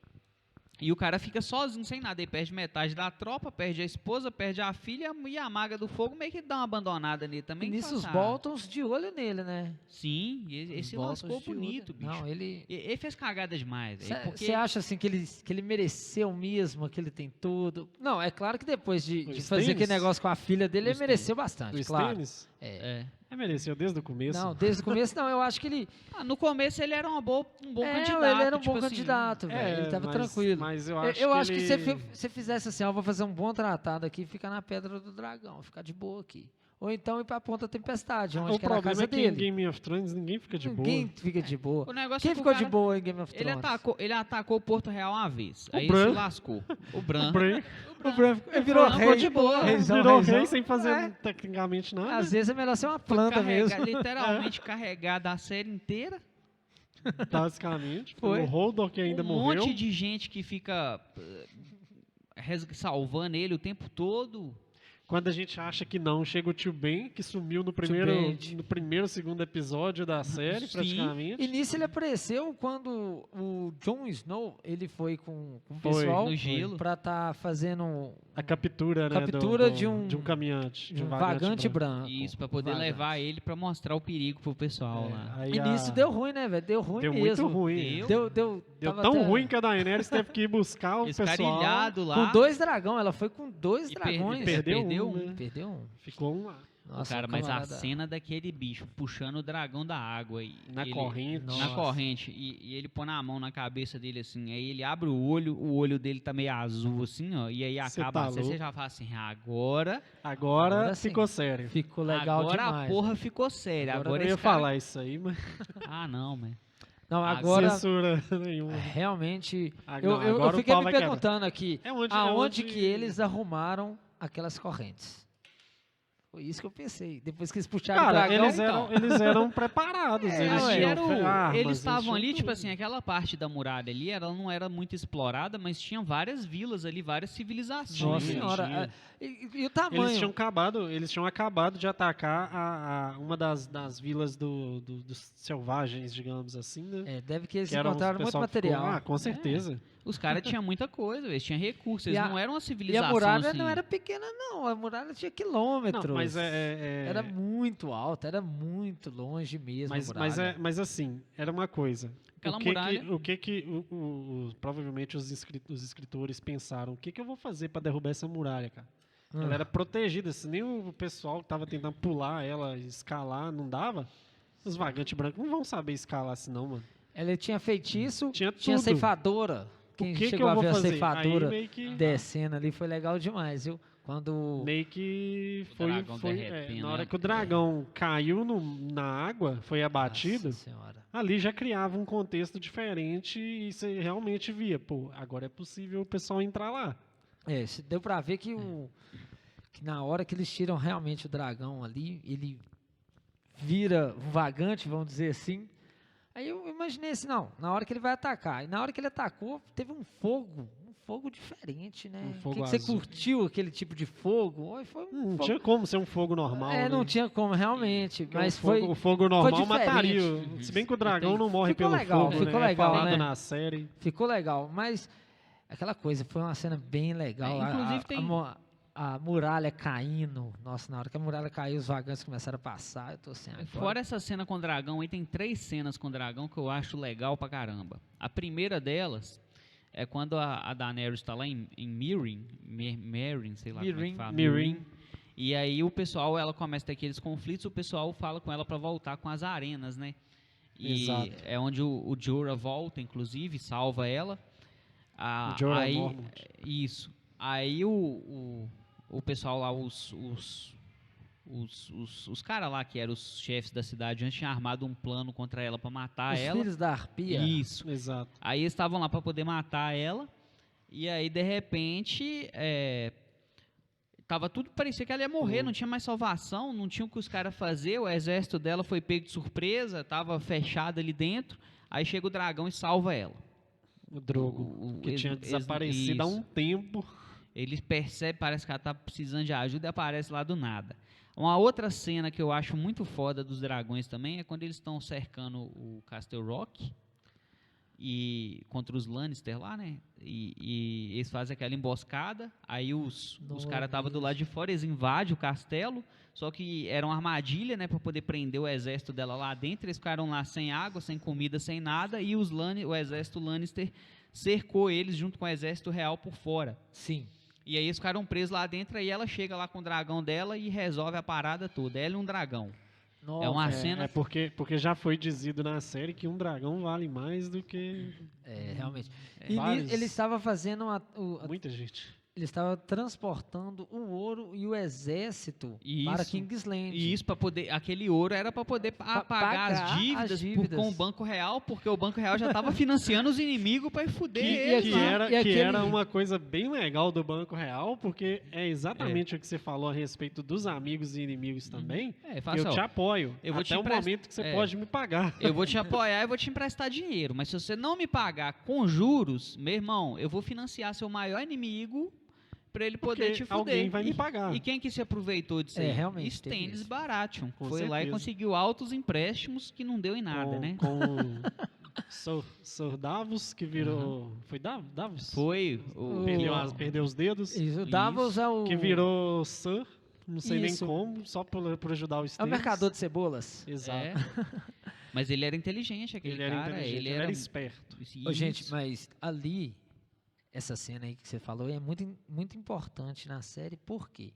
E o cara fica sozinho, sem nada. Ele perde metade da tropa, perde a esposa, perde a filha e a maga do fogo meio que dá uma abandonada nele também. E nisso os Boltons de olho nele, né? Sim, esse lascou bonito, bicho. Não, ele fez cagada demais. Você acha assim que ele mereceu mesmo, que ele tem tudo? Não, é claro que depois de fazer aquele negócio com a filha dele, ele mereceu bastante, o claro. Stannis? Mereceu desde o começo? Não, desde o começo não, eu acho que ele... no começo ele era um bom candidato. Ele era um tipo bom assim, candidato, velho. Ele tava tranquilo. Mas eu acho que se você fizesse assim, ó, vou fazer um bom tratado aqui e ficar na Pedra do Dragão, ficar de boa aqui. Ou então ir pra Ponta Tempestade, onde que era a casa dele. O problema é que em Game of Thrones ninguém fica de boa. Ninguém fica de boa. O negócio Quem é que ficou o cara, de boa em Game of Thrones? Ele atacou o Porto Real uma vez. Aí Bran. ele se lascou. O Bran. O Bran virou Não, rei. ficou de boa. Virou rei sem fazer tecnicamente nada. Às vezes é melhor ser uma planta mesmo. Literalmente carregada a série inteira. Basicamente. Foi. O Hodor que ainda morreu. Um monte de gente que fica salvando ele o tempo todo. Quando a gente acha que não, chega o Tio Ben, que sumiu no primeiro, segundo episódio da série, praticamente. E nisso ele apareceu quando o Jon Snow, ele foi com o pessoal no gelo pra estar fazendo a captura, né, de um caminhante, de um vagante branco. Isso, pra poder levar ele pra mostrar o perigo pro pessoal lá. E nisso deu ruim, né, velho? Deu ruim mesmo. Muito ruim. Deu tão ruim que a Daenerys teve que ir buscar o pessoal. Lá. Com 2 dragões, ela foi com 2 dragões. Perdeu um. Perdeu um. Ficou um lá. Nossa, cara, mas a cena daquele bicho puxando o dragão da água na corrente. Na corrente. E ele põe a mão na cabeça dele assim. Aí ele abre o olho dele tá meio azul assim, ó. E aí acaba. Você já fala assim, agora ficou sério. Ficou legal agora demais. Agora a porra ficou séria. Agora eu ia falar isso aí, mas. Não, man. Não, agora. Censura nenhuma. Realmente. Eu fiquei me perguntando aqui. Aonde que eles arrumaram aquelas correntes? Foi isso que eu pensei. Depois que eles puxaram o dragão, eles eram preparados. Eles estavam ali, tipo assim, aquela parte da muralha ali, ela não era muito explorada, mas tinha várias vilas ali, várias civilizações. Nossa senhora. E o tamanho? Eles tinham acabado de atacar uma das vilas dos selvagens, digamos assim, né? Deve que eles encontraram muito material. Com certeza. Os caras tinham muita coisa, eles tinham recursos, eles não eram uma civilização. E a muralha assim. não era pequena, não. A muralha tinha quilômetros. Não, mas Era muito alto, era muito longe mesmo. Mas assim, era uma coisa. Aquela muralha. Provavelmente os escritores pensaram, o que eu vou fazer para derrubar essa muralha, cara? Ela era protegida, se nem o pessoal que tava tentando pular ela, escalar, não dava. Os vagantes brancos não vão saber escalar assim não, mano. Ela tinha feitiço, Tinha tinha tudo. ceifadora. Quem que chegou eu a vou ver fazer? a ceifadora Aí meio que- descendo ali foi legal demais, viu? Quando Meio que O foi, dragão derretendo, na hora né? que o dragão caiu na água, foi abatido, Nossa senhora. ali já criava um contexto diferente e você realmente via, pô, agora é possível o pessoal entrar lá. Deu pra ver que que na hora que eles tiram realmente o dragão ali, ele vira um vagante, vamos dizer assim. Aí eu imaginei assim, não, na hora que ele vai atacar. E na hora que ele atacou, teve um fogo diferente, né? Um fogo você azul. curtiu aquele tipo de fogo? Oi, foi um Não fogo. tinha como ser um fogo normal, né? Não tinha como, realmente. Porque Mas o fogo normal diferente. mataria. Se bem que o dragão não morre Ficou pelo legal, fogo, ficou né? legal, É falado né? na série. ficou legal. Mas aquela coisa, foi uma cena bem legal. Inclusive tem... A muralha caindo. Nossa, na hora que a muralha caiu, os vagantes começaram a passar. Eu tô assim, agora. Fora essa cena com o dragão, aí tem 3 cenas com o dragão que eu acho legal pra caramba. A primeira delas é quando a Daenerys está lá em Meereen, sei lá como é que fala. Meereen. E aí o pessoal, ela começa a ter aqueles conflitos, o pessoal fala com ela pra voltar com as arenas, né? E Exato. é onde o Jorah volta, inclusive, salva ela. O Jorah aí, Mormont. isso. Aí o pessoal lá, os caras lá que eram os chefes da cidade antes tinham armado um plano contra ela pra matar Os ela. filhos da arpia. Isso. Exato. Aí eles estavam lá pra poder matar ela. E aí, de repente, tava tudo, parecia que ela ia morrer, não tinha mais salvação, não tinha o que os caras fazer. O exército dela foi pego de surpresa, tava fechado ali dentro. Aí chega o dragão e salva ela. O Drogo, que eles- tinha eles- desaparecido há isso. um tempo. Ele percebe, parece que ela tá precisando de ajuda e aparece lá do nada. Uma outra cena que eu acho muito foda dos dragões também é quando eles estão cercando o Castle Rock e contra os Lannister lá, né? E eles fazem aquela emboscada, aí os caras estavam do lado de fora, eles invadem o castelo, só que era uma armadilha, né, para poder prender o exército dela lá dentro. Eles ficaram lá sem água, sem comida, sem nada, e o exército Lannister cercou eles junto com o exército real por fora. Sim. E aí eles ficaram presos lá dentro, aí ela chega lá com o dragão dela e resolve a parada toda. Ela e um dragão. Nossa, É uma cena... porque já foi dizido na série que um dragão vale mais do que realmente. E vários- ele estava fazendo muita gente. ele estava transportando o ouro e o exército para Isso. Kingsland. E isso para poder, aquele ouro era para poder pagar pagar as dívidas, com o Banco Real, porque o Banco Real já estava financiando os inimigos para fuder eles. Que era uma coisa bem legal do Banco Real, porque é exatamente o que você falou a respeito dos amigos e inimigos também. Fala Eu assim, te ó, apoio eu vou até te o momento que você pode me pagar. eu vou te apoiar e vou te emprestar dinheiro, mas se você não me pagar com juros, meu irmão, eu vou financiar seu maior inimigo para ele poder Porque te fuder. alguém vai me pagar. E quem que se aproveitou disso aí? realmente, teve Stannis isso. Baratheon. Com Foi lá e certeza. conseguiu altos empréstimos que não deu em nada, né? Com Sir Davos, que virou... Foi Davos? Foi. Perdeu os dedos. Isso, o Davos é o... Que virou Sir, não sei Isso. nem como, só por ajudar o É o Stannis. mercador de cebolas. Exato. É. Mas ele era inteligente, aquele Ele era cara. inteligente, ele era esperto. Ô, gente, mas ali, essa cena aí que você falou é muito importante na série, porque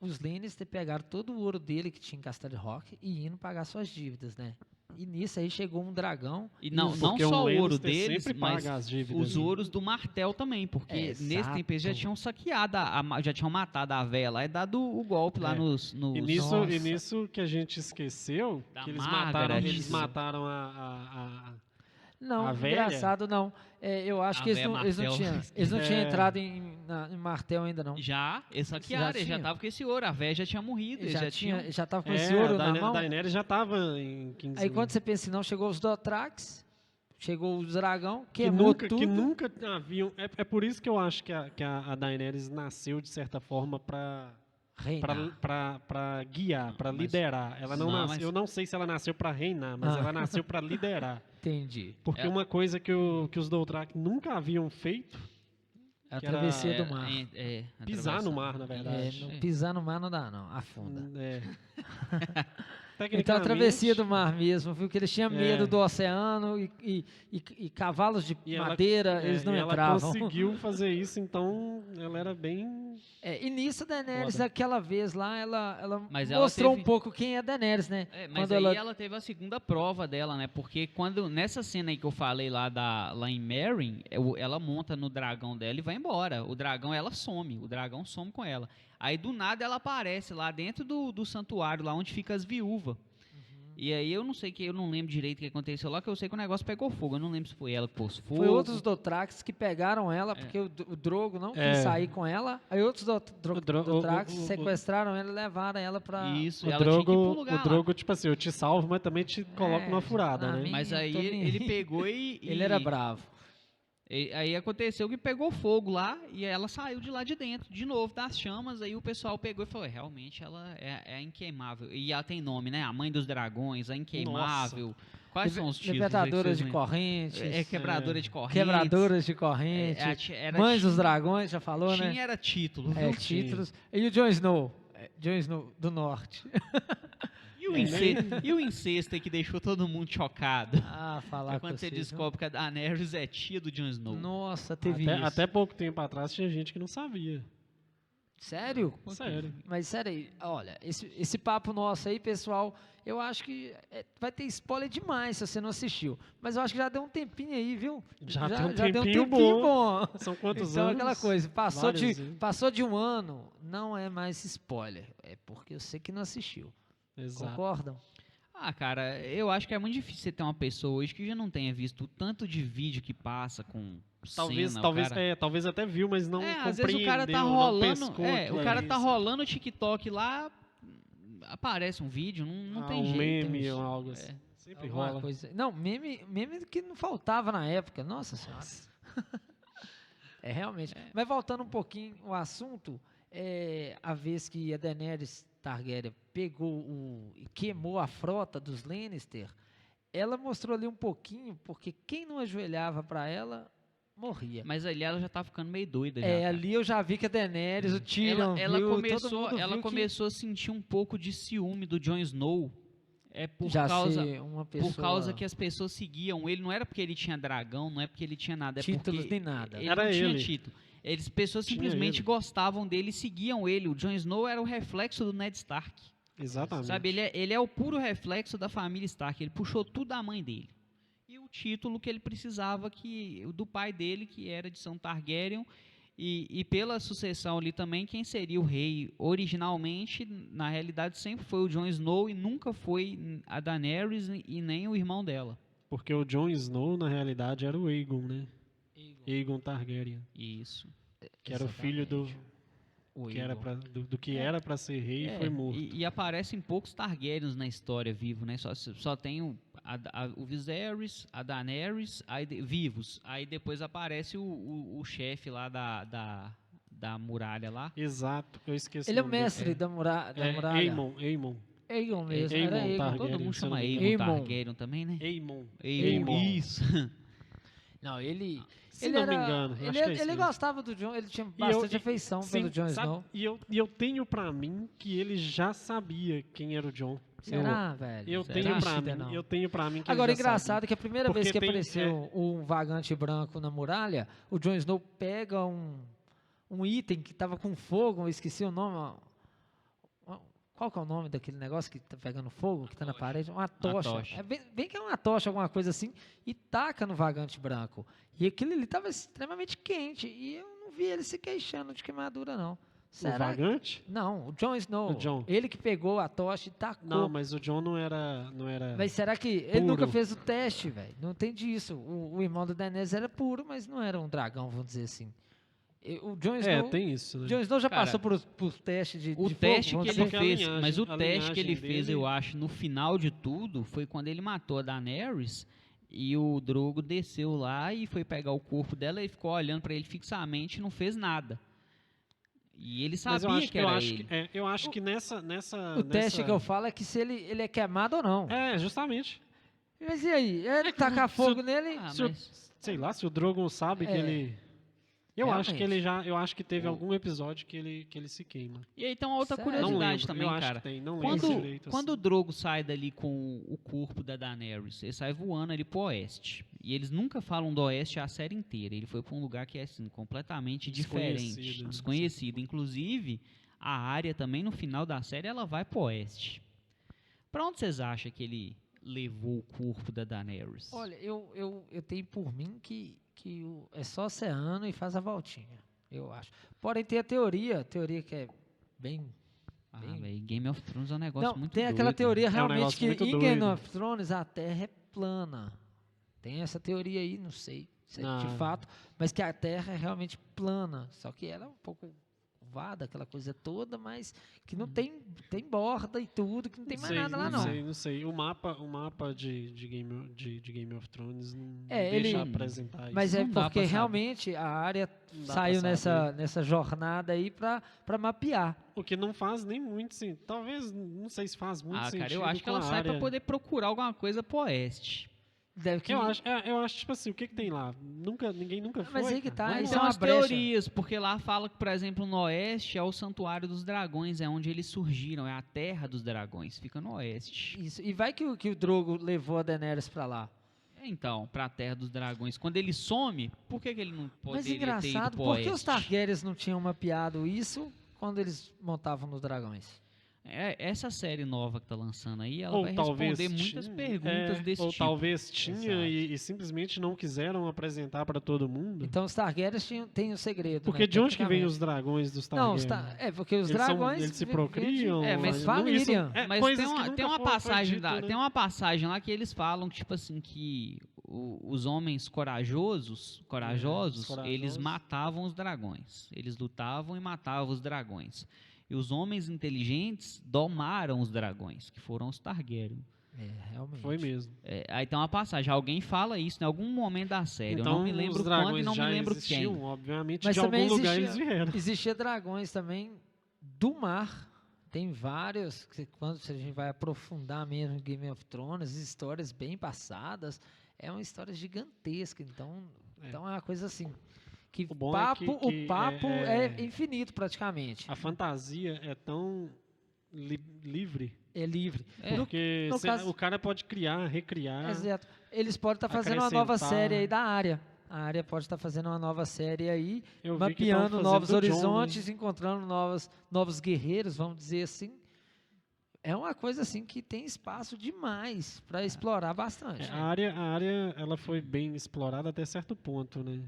os Lannister pegaram todo o ouro dele que tinha em Castle Rock e indo pagar suas dívidas, né? E nisso aí chegou um dragão. E não Porque só o ouro Lannister deles, sempre mas paga as dívidas. os ouros do martel também, porque nesse Exato. tempo eles já tinham saqueado, já tinham matado a véia lá e dado o golpe lá É. nos... E nisso, Nossa. e nisso que a gente esqueceu, Da que Margaret. eles mataram a Não, A velha? engraçado não. Eu acho A que eles véia não, eles não martel. tinham, eles não tinham É. entrado em martel ainda não. Já, eles saquearam, eles já tinham? estavam com esse ouro, a véia já tinha morrido, eles já tinham... Já tava com esse ouro na mão. Daenerys já estava em Kingsland. Aí quando você pensa, não, chegou os Dothrax, chegou o dragão, que queimou tudo. nunca haviam... É por isso que eu acho que a Daenerys nasceu, de certa forma, para Reinar. guiar, para liderar. Ela não Não, nasceu, mas- eu não sei se ela nasceu para reinar, mas ela nasceu para liderar. Entendi. Porque É. uma coisa que os Dothraki nunca haviam feito A que era- travessia do mar. Pisar no mar, na verdade. Não, pisar no mar não dá, não. Afunda. É. Então a travessia do Tecnicamente, mar mesmo, viu? Que eles tinham medo do oceano e cavalos de e ela- madeira, eles não e ela entravam. conseguiu fazer isso, então ela era bem... E nisso a Daenerys, Foda. aquela vez lá, ela Mas ela mostrou teve- um pouco quem é a Daenerys, né? Mas Quando aí ela teve a segunda prova dela, né? Porque quando nessa cena aí que eu falei lá em Meereen, ela monta no dragão dela e vai embora. O dragão, ela some. O dragão some com ela. Aí do nada ela aparece lá dentro do santuário, lá onde fica as viúvas. E aí eu não lembro direito o que aconteceu lá, que eu sei que o negócio pegou fogo. Eu não lembro se foi ela que pôs fogo. Foi outros Dothrax que pegaram ela, porque o Drogo não quis sair com ela. Aí outros Dothrax sequestraram ela e levaram ela pra... Isso, O ela tinha que ir pro Drogo, lugar o lá. Drogo, tipo assim, eu te salvo, mas também te coloco numa furada, na né? minha- Mas aí tô nem ele aí. pegou e... Ele era bravo. Aí aconteceu que pegou fogo lá e ela saiu de lá de dentro, de novo, das chamas. Aí o pessoal pegou e falou: realmente ela é a inqueimável. E ela tem nome, né? A mãe dos dragões, a inqueimável. Quais são os títulos? Libertadoras de correntes? correntes. Quebradora de correntes. Quebradoras de correntes. Era Mães dos dragões, já falou, né? Tinha era título, É, viu? títulos. E o Jon Snow? Jon Snow do Norte. E o incesto aí que deixou todo mundo chocado. Ah, falar É quando com você vocês, descobre que a Daenerys é tia do Jon Snow. Nossa, teve Até, isso. até pouco tempo atrás tinha gente que não sabia. Sério? Sério. Mas sério aí, olha, esse papo nosso aí, pessoal, eu acho que vai ter spoiler demais se você não assistiu. Mas eu acho que já deu um tempinho aí, viu? Já tem um deu um tempinho bom. São quantos Então anos? aquela coisa, Vários anos. passou de um ano, não é mais spoiler. É porque eu sei que não assistiu. Exato. Concordam? Ah, cara, eu acho que é muito difícil você ter uma pessoa hoje que já não tenha visto o tanto de vídeo que passa com cena, Talvez até viu, mas não compreendeu, às vezes o cara tá não rolando, pescou o cara aquilo tá ali, rolando o TikTok lá, aparece um vídeo, não tem um jeito. meme ou algo assim. Sempre Alguma rola. coisa. Não, meme que não faltava na época. Nossa Senhora. É realmente. Mas voltando um pouquinho o assunto, a vez que a Daenerys Targaryen pegou e queimou a frota dos Lannister, ela mostrou ali um pouquinho, porque quem não ajoelhava para ela morria. Mas ali ela já tá ficando meio doida já. cara. Ali eu já vi que a Daenerys, o Tyrion, ela viu, todo começou, mundo ela viu que começou a sentir um pouco de ciúme do Jon Snow. Por já causa ser uma pessoa, por causa que as pessoas seguiam ele, não era porque ele tinha dragão, não é porque ele tinha nada, é títulos porque nem nada. ele Era não tinha ele. título. As pessoas Tinha simplesmente ele. gostavam dele e seguiam ele. O Jon Snow era o reflexo do Ned Stark. Exatamente. Sabe, ele é o puro reflexo da família Stark. Ele puxou tudo da mãe dele. E o título que ele precisava do pai dele, que era de São Targaryen. E pela sucessão ali também, quem seria o rei originalmente, na realidade, sempre foi o Jon Snow e nunca foi a Daenerys e nem o irmão dela. Porque o Jon Snow, na realidade, era o Aegon, né? Aegon Targaryen. Isso. Que era o filho do O que era Aegon. do que era pra ser rei e foi morto. E aparecem poucos Targaryens na história vivo, né? Só tem o Viserys, a Daenerys, vivos. Aí depois aparece o chefe lá da muralha lá. Exato, eu esqueci. Ele é o nome dele. mestre da muralha. Aemon. Aegon mesmo. Aemon Era Aegon. Targaryen. Todo mundo se eu não chama me Aegon engano. Targaryen também, né? Aemon. Aemon. Isso. Não, ele... Se ele não me era- engano, Ele, acho que é isso ele mesmo. gostava do Jon, ele tinha E eu- bastante afeição Sim, pelo Jon sabe, Snow. E eu tenho pra mim que ele já sabia quem era o Jon. Será, velho? Eu Será? tenho pra Ainda mim, não. eu tenho pra mim que Agora, ele já engraçado sabia. que a primeira vez Porque que tem- apareceu um vagante branco na muralha, o Jon Snow pega um item que tava com fogo, eu esqueci o nome. Ó. Qual que é o nome daquele negócio que tá pegando fogo, que tá na parede? Uma tocha. tocha. Bem que é uma tocha, alguma coisa assim, e taca no vagante branco. E aquilo ali tava extremamente quente, e eu não vi ele se queixando de queimadura, não. O Será? vagante? Não, o Jon Snow. O Jon. Ele que pegou a tocha e tacou. Não, mas o Jon não era. Mas será que ele Puro. nunca fez o teste, velho? Não entendi isso. O irmão do Daenerys era puro, mas não era um dragão, vamos dizer assim. O Jon Snow, tem isso. Né? Jon Snow já Cara, passou por teste de O de teste fogo, que vamos ele dizer? que a fez, linhagem- mas o a teste que ele linhagem fez, dele- eu acho, no final de tudo, foi quando ele matou a Daenerys e o Drogo desceu lá e foi pegar o corpo dela e ficou olhando pra ele fixamente e não fez nada. E ele Mas sabia eu acho que era eu acho ele. que, eu acho que nessa. O teste que eu falo é que se ele é queimado ou não. É, justamente. Mas e aí? Ele tacar fogo nele? Ah, se o- mas Sei lá, se o Drogon sabe que É. ele. Eu acho Realmente. que eu acho que teve algum episódio que ele se queima. E aí tem uma outra Sério? Não curiosidade lembro, também, eu acho cara. que tem, não lembro direito. Quando o assim. Drogo sai dali com o corpo da Daenerys, ele sai voando ali pro oeste. E eles nunca falam do oeste a série inteira. Ele foi pra um lugar que é assim, completamente diferente, Desconhecido, né? desconhecido. Inclusive, a Arya também no final da série ela vai pro oeste. Pra onde vocês acham que ele levou o corpo da Daenerys? Olha, eu tenho por mim que é só oceano e faz a voltinha, eu acho. Porém, tem a teoria que é bem... Véi, Game of Thrones é um negócio Não, muito tem doido. aquela teoria um realmente negócio que muito em Game doido. of Thrones a Terra é plana. Tem essa teoria aí, não sei se é de Não. fato, mas que a Terra é realmente plana. Só que ela é um pouco curvada, aquela coisa toda, mas que não tem borda e tudo, que não tem mais nada lá não. Não sei. O mapa de Game of Thrones não É, deixa ele- apresentar isso. Mas é Não dá porque pra saber. realmente a área Não dá saiu pra saber. nessa jornada aí para mapear. O que não faz nem muito sentido. Talvez, não sei se faz muito sentido. Cara, eu acho que com ela a sai pra área. poder procurar alguma coisa pro oeste. Deve que... Eu acho, tipo assim, o que tem lá? Ninguém nunca foi. Mas aí que tá, cara. Aí isso tem é uma umas brecha. teorias, porque lá fala que, por exemplo, no oeste é o Santuário dos Dragões, é onde eles surgiram, é a terra dos dragões, fica no oeste. Isso. E vai que o Drogo levou a Daenerys para lá. Então, pra terra dos dragões, quando ele some, por que ele não Mas poderia ter ido engraçado, pro por que oeste? os Targaryens não tinham mapeado isso quando eles montavam nos dragões? Essa série nova que tá lançando aí, ela Ou vai talvez responder muitas tinha, perguntas desse ou tipo. talvez tinha Exato. e simplesmente não quiseram apresentar pra todo mundo. Então os Targaryens têm o segredo. Porque né, de onde que vem tecnicamente. os dragões dos Não, Targaryen? porque os Eles dragões. eles se vêm de- procriam? É, mas Não, família. Mas coisas tem que uma, nunca tem uma foi passagem dito, né? tem uma passagem lá que eles falam que, tipo assim, que os homens corajosos, eles matavam os dragões. Eles lutavam e matavam os dragões. E os homens inteligentes domaram os dragões, que foram os Targaryen. Realmente. Foi mesmo. Aí tem uma passagem, alguém fala isso em algum momento da série. Então, eu não me lembro os dragões quando e não me já lembro existiam, quem. obviamente, Mas de algum também lugar existia- eles vieram. Existia dragões também do mar. Tem vários, quando a gente vai aprofundar mesmo em Game of Thrones, histórias bem passadas, é uma história gigantesca, então é uma coisa assim, que O bom é que o papo é infinito praticamente, A fantasia é tão livre, é livre. porque no caso- o cara pode criar, recriar. Exato. Eles podem estar fazendo uma nova acrescentar. série aí da área. A área pode estar fazendo uma nova série aí, Eu vi que tavam mapeando fazendo novos do Jon, né? horizontes, encontrando novos guerreiros, vamos dizer assim. É uma coisa assim que tem espaço demais para explorar bastante. A área ela foi bem explorada até certo ponto, né?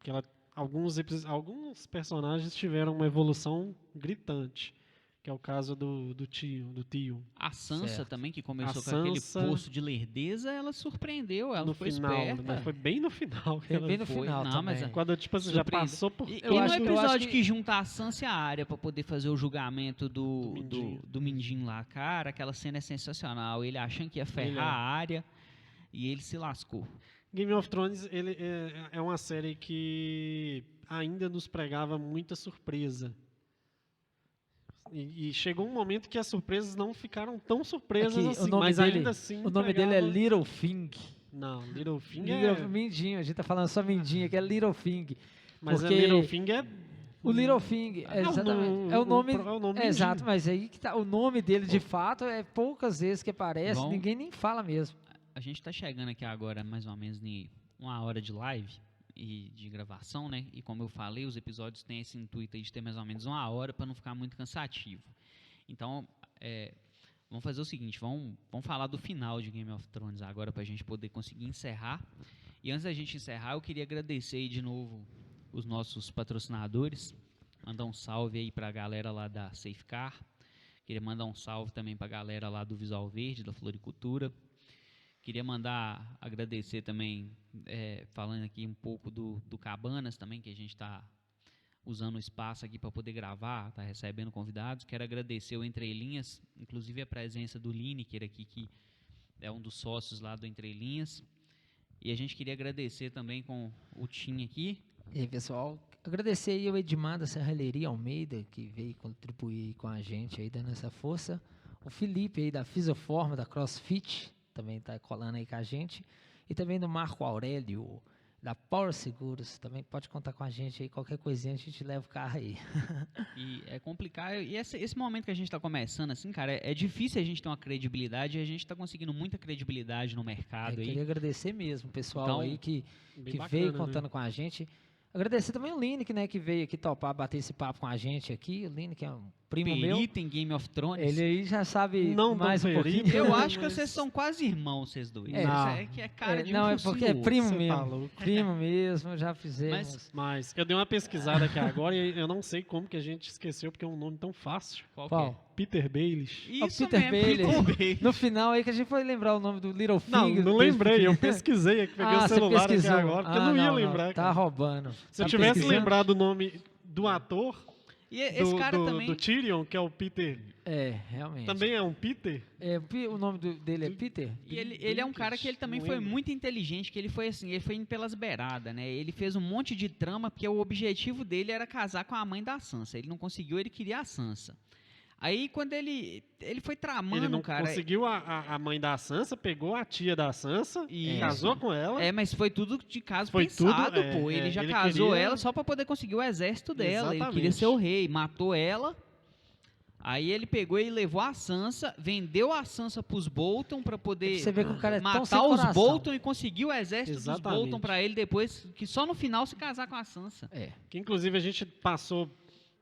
Que alguns personagens tiveram uma evolução gritante, que é o caso do tio. A Sansa Certo. também, que começou A com aquele Sansa- poço de lerdeza, ela surpreendeu, ela no foi final, esperta. né? Foi bem no final. Que Foi ela bem no foi. final Não, mas também. Quando, tipo assim, já Surpreende. passou por... E Eu no acho episódio que- que junta a Sansa e a Arya pra poder fazer o julgamento Mindinho. do Mindinho lá, cara, aquela cena é sensacional. Ele achando que ia Ele ferrar é. a Arya e ele se lascou. Game of Thrones ele é uma série que ainda nos pregava muita surpresa. E chegou um momento que as surpresas não ficaram tão surpresas Aqui, assim, o nome mas dele- ainda assim O nome dele é pregava- Littlefinger. Não, Littlefinger Little Mindinho, a gente tá falando só Mindinho, que é Littlefinger. Mas porque- Littlefinger é... O Littlefinger, É o exatamente. nome- É o nome. é o nome É, exato, Mindinho. mas aí que tá. O nome dele, de fato, é poucas vezes que aparece, Bom. ninguém nem fala mesmo. A gente tá chegando aqui agora mais ou menos em 1 hora de live e de gravação, né? E como eu falei, os episódios têm esse intuito aí de ter mais ou menos 1 hora para não ficar muito cansativo. Então, vamos fazer o seguinte, vamos falar do final de Game of Thrones agora para a gente poder conseguir encerrar. E antes da gente encerrar, eu queria agradecer aí de novo os nossos patrocinadores, mandar um salve aí para a galera lá da Safecar, queria mandar um salve também para a galera lá do Visual Verde, da Floricultura. Queria agradecer também, falando aqui um pouco do Cabanas também, que a gente está usando o espaço aqui para poder gravar, está recebendo convidados. Quero agradecer o Entre Linhas, inclusive a presença do Lineker aqui, que é um dos sócios lá do Entre Linhas. E a gente queria agradecer também com o Tim aqui. E aí, pessoal, agradecer aí ao Edmar da Serralheria Almeida, que veio contribuir com a gente aí, dando essa força. O Felipe aí da Fisioforma, da CrossFit, também está colando aí com a gente. E também do Marco Aurélio, da Power Seguros. Também pode contar com a gente aí, qualquer coisinha a gente leva o carro aí. E é complicado. E esse momento que a gente está começando, assim, cara, é difícil a gente ter uma credibilidade, e a gente está conseguindo muita credibilidade no mercado. Eu queria agradecer mesmo o pessoal Então, aí que bacana, veio né? contando com a gente. Agradecer também o Lineker, né, que veio aqui topar, bater esse papo com a gente aqui. O Lineker é um primo meu. Perito em Game of Thrones. Ele aí já sabe Não mais tão um pouquinho. perito, Eu acho que mas- vocês são quase irmãos, vocês dois. É. Isso Não. é que é cara de Não, um é focinho porque é do outro. primo Você tá mesmo. louco. Primo mesmo, já fizemos. Mas eu dei uma pesquisada aqui agora e eu não sei como que a gente esqueceu, porque é um nome tão fácil. Qual? Qual? Peter Baelish. Que é? Isso O Peter mesmo, Baelish. Peter Baelish. No final aí que a gente foi lembrar o nome do Little Não, Finger. não desse lembrei, eu pequeno. pesquisei aqui, peguei o você celular aqui pesquisou. agora, porque eu não ia lembrar. Tá cara. roubando. Se eu Tá tivesse pesquisando? lembrado o nome do ator, E esse cara também. do Tyrion, que é o Peter, É, realmente. também é um Peter? O nome dele é Peter? E ele é um cara que ele também Não foi lembro. muito inteligente, que ele foi assim, ele foi indo pelas beiradas, né? Ele fez um monte de trama, porque o objetivo dele era casar com a mãe da Sansa. Ele não conseguiu, ele queria a Sansa. Aí quando ele foi tramando, Ele não cara. conseguiu a mãe da Sansa, pegou a tia da Sansa, Isso. casou com ela. É, mas foi tudo de caso Foi pensado, tudo, pô. Ele já ele casou queria- ela só pra poder conseguir o exército dela. Ele Exatamente. queria ser o rei, matou ela. Aí ele pegou e levou a Sansa, vendeu a Sansa pros Bolton pra poder Você vê que o cara é tão sem matar os coração. Bolton e conseguir o exército dos Exatamente. Bolton pra ele depois, que só no final se casar com a Sansa. É. Que inclusive a gente passou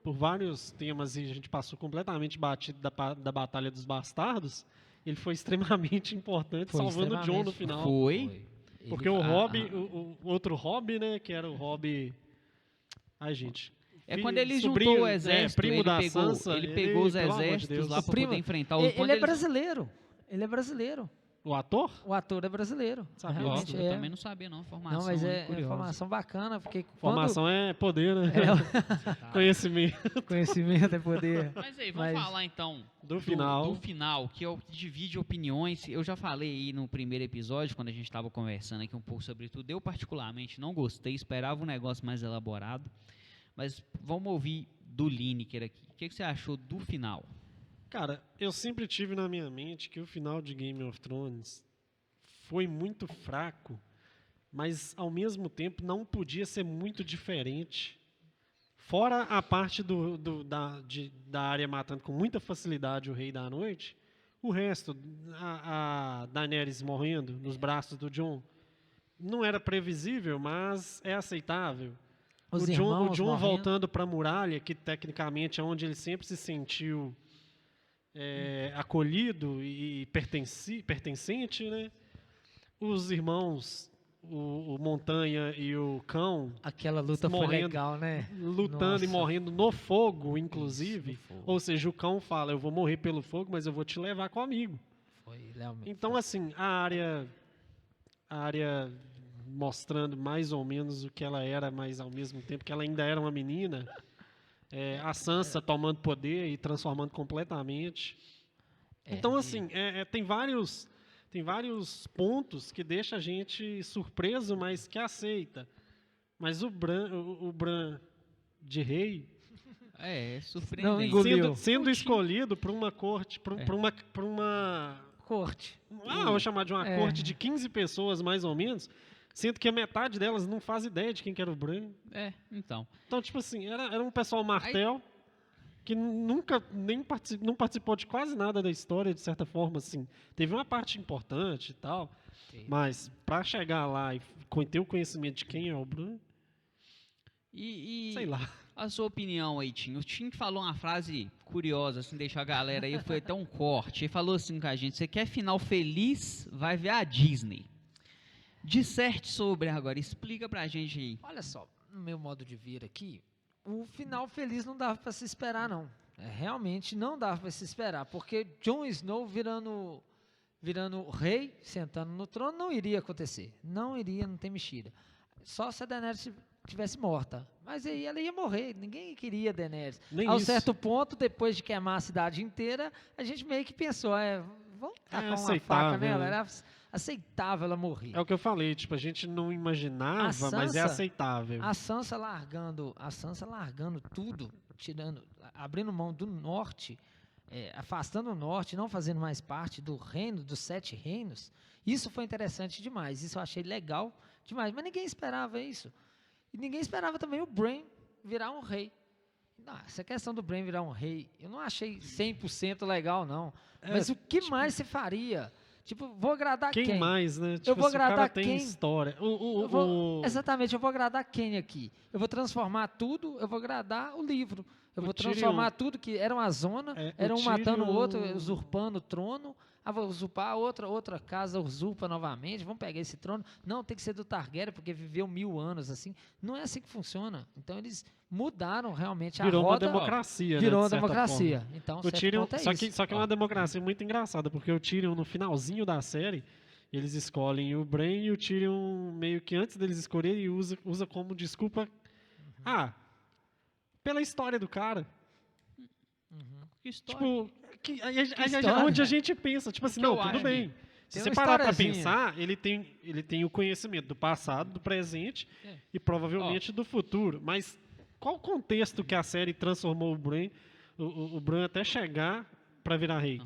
por vários temas e a gente passou completamente batido da Batalha dos Bastardos. Ele foi extremamente importante, Foi salvando o Jon no extremamente. final. Foi. Porque Ele- o a- Robb, a- o outro Robb, né, que era o Robb... Ai, gente. É Filho- quando ele sobrinho, juntou o exército, primo ele da pegou, Sansa, ele pegou os pelo amor de exércitos Deus. lá O pra primo- poder enfrentar os... Ele quando é eles- brasileiro. Ele é brasileiro. O ator? O ator é brasileiro. Sabia Realmente disso? Eu é. também não sabia, não. Formação Não, mas é curiosa. informação bacana, porque quando Formação é poder, né? Conhecimento. conhecimento é poder. Mas aí, vamos Mas- falar então Do final. do final, que é o que divide opiniões. Eu já falei aí no primeiro episódio, quando a gente estava conversando aqui um pouco sobre tudo. Eu, particularmente, não gostei, esperava um negócio mais elaborado. Mas vamos ouvir do Lineker aqui. O que você achou do final? Cara, eu sempre tive na minha mente que o final de Game of Thrones foi muito fraco, mas ao mesmo tempo não podia ser muito diferente. Fora a parte da área matando com muita facilidade o Rei da Noite, o resto, a Daenerys morrendo nos braços do Jon, não era previsível, mas é aceitável. Os O irmãos Jon morrendo. voltando para a muralha, que tecnicamente é onde ele sempre se sentiu acolhido e pertencente, né? Os irmãos, o Montanha e o Cão, Aquela luta foi morrendo, legal, né? lutando e Nossa. morrendo no fogo, inclusive. Isso, no fogo. Ou seja, o Cão fala, eu vou morrer pelo fogo, mas eu vou te levar comigo. Foi realmente. Então, assim, a área mostrando mais ou menos o que ela era, mas ao mesmo tempo que ela ainda era uma menina, a Sansa tomando poder e transformando completamente. Então, assim, tem vários pontos que deixa a gente surpreso, mas que aceita. Mas o Bran de rei, É Não, surpreendente. engoliu. sendo escolhido por uma corte, por uma Corte. vou chamar de uma É. corte de 15 pessoas, mais ou menos, sendo que a metade delas não faz ideia de quem que era o Bran. Então. Então, tipo assim, era um pessoal martel que nunca não participou de quase nada da história, de certa forma, assim. Teve uma parte importante e tal, mas para chegar lá e ter o conhecimento de quem é o Bran, E sei lá. a sua opinião aí, Tim? O Tim falou uma frase curiosa, assim, deixou a galera aí, foi até um corte. Ele falou assim com a gente: você quer final feliz? Vai ver a Disney. Disserte sobre agora, explica pra gente aí. Olha só, no meu modo de ver aqui, o final feliz não dava para se esperar, não. Realmente não dava para se esperar, porque Jon Snow virando rei, sentando no trono, não iria acontecer. Não tem mexida. Só se a Daenerys tivesse morta. Mas aí ela ia morrer, ninguém queria Daenerys. Nem Ao isso. certo ponto, depois de queimar a cidade inteira, a gente meio que pensou, vamos tacar uma faca aceitável, nela. né? Era aceitável ela morrer. É o que eu falei, tipo, a gente não imaginava, A mas é Sansa- aceitável. A Sansa largando tudo, abrindo mão do norte, afastando o norte, não fazendo mais parte do reino, dos 7 reinos, isso foi interessante demais. Isso eu achei legal demais. Mas ninguém esperava isso. E ninguém esperava também o Bran virar um rei. Não, essa questão do Bran virar um rei, eu não achei 100% legal, não. Mas o que mais se faria? Tipo, vou agradar quem? Quem mais, né? Tipo, Eu vou assim, o cara agradar tem quem? história. Exatamente, eu vou agradar quem aqui? Eu vou transformar tudo, eu vou agradar o livro. Eu O vou Tyrion- transformar tudo que era uma zona, era o um matando o Tyrion- outro, usurpando o trono. Ah, vou usurpar outra casa, usurpa novamente, vamos pegar esse trono. Não, tem que ser do Targaryen, porque viveu 1000 anos, assim. Não é assim que funciona. Então, eles mudaram realmente a Virou roda. uma democracia, né, Virou de uma certa democracia. forma. Então, O certo Tyrion, ponto é só isso. que é uma democracia muito engraçada, porque o Tyrion, no finalzinho da série, eles escolhem o Bran e o Tyrion, meio que antes deles escolherem, usa como desculpa. Pela história do cara. Que história. Tipo, história? onde a gente pensa, tipo assim, Que eu não, tudo acho bem. Se tem você uma parar pra historiazinha. pensar, ele tem o conhecimento do passado, do presente e provavelmente do futuro. Mas qual o contexto que a série transformou o Bran até chegar pra virar rei?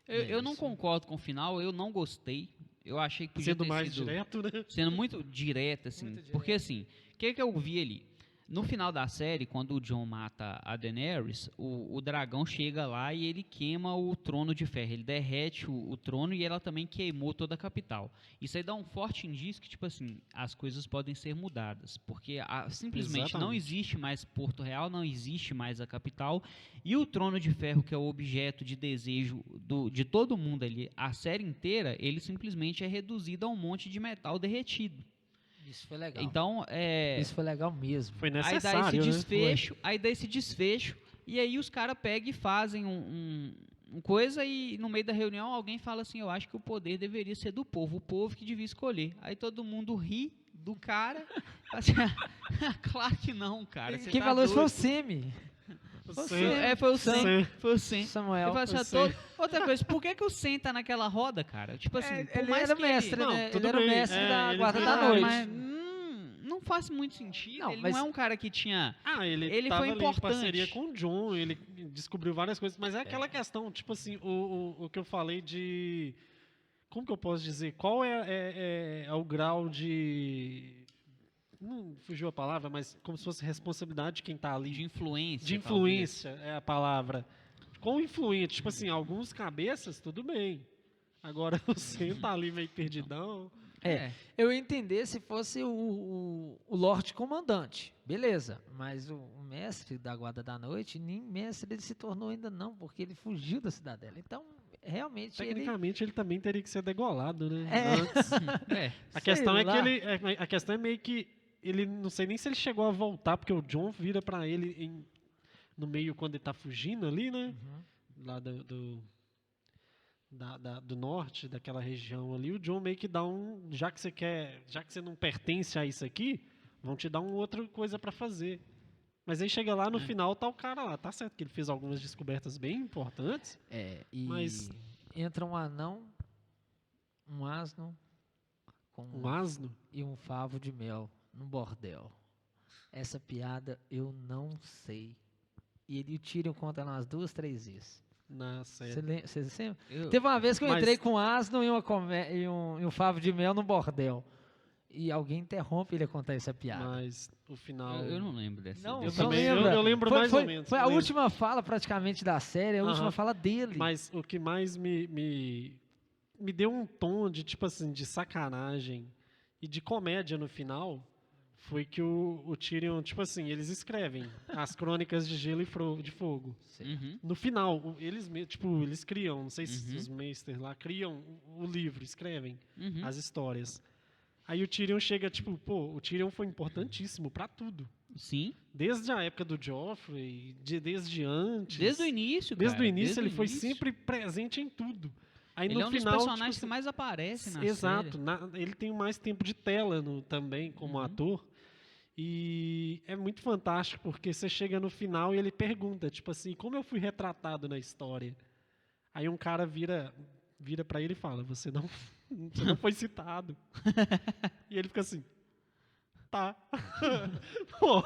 Eu não concordo com o final, eu não gostei. Eu achei que podia Sendo ter mais sido, direto, né? sendo muito direto, assim. Muito direto. Porque, assim, o que eu vi ali? No final da série, quando o Jon mata a Daenerys, o dragão chega lá e ele queima o trono de ferro. Ele derrete o trono e ela também queimou toda a capital. Isso aí dá um forte indício que, tipo assim, as coisas podem ser mudadas. Porque simplesmente não Exatamente. existe mais Porto Real, não existe mais a capital. E o trono de ferro, que é o objeto de desejo de todo mundo ali, a série inteira, ele simplesmente é reduzido a um monte de metal derretido. Isso foi legal. Então, Isso foi legal mesmo. Foi aí dá esse necessário, né? desfecho, e aí os caras pegam e fazem um coisa e no meio da reunião alguém fala assim, eu acho que o poder deveria ser do povo, o povo que devia escolher. Aí todo mundo ri do cara, assim, claro que não, cara. Você Quem tá falou isso foi o doido. Semi. Você- Foi o Sam. Sam. Foi o Sam. Samuel. Ele fala assim, Sam. outra coisa, por que o Sam tá naquela roda, cara? Tipo assim, por Ele mais era que mestre, Não, né? tudo Ele era o bem, mestre da ele Guarda virou- da Noite. Mas não faz muito sentido. Não, Ele mas- não é um cara que tinha... Ele foi tava ali em importante. parceria com o Jon, ele descobriu várias coisas, mas é aquela questão, tipo assim, o que eu falei de... Como que eu posso dizer? Qual é o grau de... Não fugiu a palavra, mas como se fosse responsabilidade de quem tá ali. De influência. De influência é a palavra. Quão influente? Tipo assim, alguns cabeças, tudo bem. Agora você tá ali meio perdidão. Eu ia entender se fosse o Lorde Comandante. Beleza. Mas o mestre da Guarda da Noite, nem mestre ele se tornou ainda não, porque ele fugiu da cidadela. Então, realmente, Tecnicamente ele também teria que ser degolado, né? É. Antes. É. A questão Sei é que lá. a questão é meio que ele não sei nem se ele chegou a voltar, porque o Jon vira pra ele no meio quando ele tá fugindo ali, né? Lá do norte, daquela região ali, o Jon meio que dá já que você não pertence a isso aqui, vão te dar uma outra coisa pra fazer. Mas aí chega lá no final, tá o cara lá, tá certo que ele fez algumas descobertas bem importantes. E Mas- entra um anão, um asno com Um asno. e um favo de mel num bordel. Essa piada eu não sei. E o Tyrion conta umas 2, 3 vezes. Na Você série. lembra? Teve uma vez que eu Mas- entrei com um asno e um favo de mel num bordel. E alguém interrompe ele a contar essa piada. Mas o final. Eu não lembro dessa. Não, Eu não também, lembra. eu lembro mais ou menos. Foi a lembro. última fala praticamente da série, a última Aham. fala dele. Mas o que mais me deu um tom de, tipo assim, de sacanagem e de comédia no final foi que o Tyrion, tipo assim, eles escrevem as crônicas de Gelo e de Fogo. Uhum. No final, eles criam, não sei se Uhum. os Meisters lá criam o livro, escrevem Uhum. as histórias. Aí o Tyrion chega, tipo, pô, o Tyrion foi importantíssimo pra tudo. Sim. Desde a época do Joffrey, desde antes. Desde o início, cara. Desde o início, ele foi início. sempre presente em tudo. Aí Ele no é um dos final, personagens tipo, que mais aparece na exato, série. ele tem mais tempo de tela também como Uhum. ator. E é muito fantástico porque você chega no final e ele pergunta, tipo assim, como eu fui retratado na história? Aí um cara vira para ele e fala, você não foi citado. E ele fica assim, tá. Pô,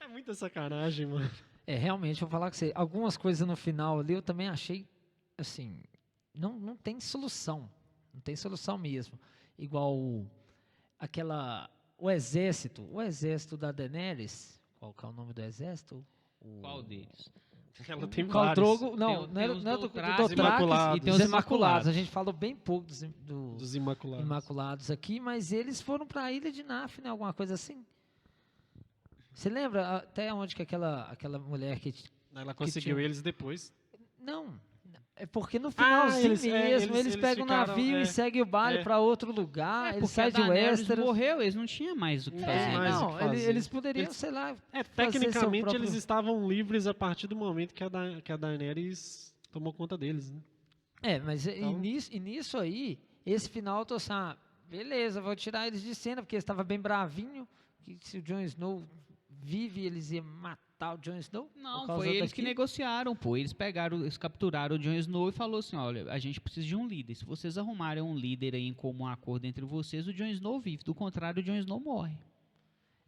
é muita sacanagem, mano. Realmente, vou falar com você. Algumas coisas no final ali eu também achei, assim, não tem solução. Não tem solução mesmo. Igual o exército da Daenerys. Qual que é o nome do exército? Qual deles? Ela tem Khal vários. Drogo, não, Tem não é do Dothrakis Dothrakis e tem dos os Imaculados. A gente falou bem pouco Dos Imaculados. Imaculados aqui, mas eles foram para a Ilha de Nafne, alguma coisa assim. Você lembra até onde que aquela mulher que... Ela conseguiu eles depois. Não, é porque no finalzinho eles pegam o ficaram, navio e seguem o baile para outro lugar, eles saem de Westeros. Morreu, eles não tinham mais o que fazer. mais eles poderiam, sei lá... Tecnicamente, próprio... eles estavam livres a partir do momento que a Daenerys tomou conta deles, né? Mas então... nisso aí, esse final eu tô assim, beleza, vou tirar eles de cena, porque eles estavam bem bravinho, que se o Jon Snow vive, eles iam matar o Jon Snow. Não, foi eles que negociaram, pô. Eles capturaram o Jon Snow e falou assim, olha, a gente precisa de um líder. Se vocês arrumarem um líder aí em comum acordo entre vocês, o Jon Snow vive. Do contrário, o Jon Snow morre.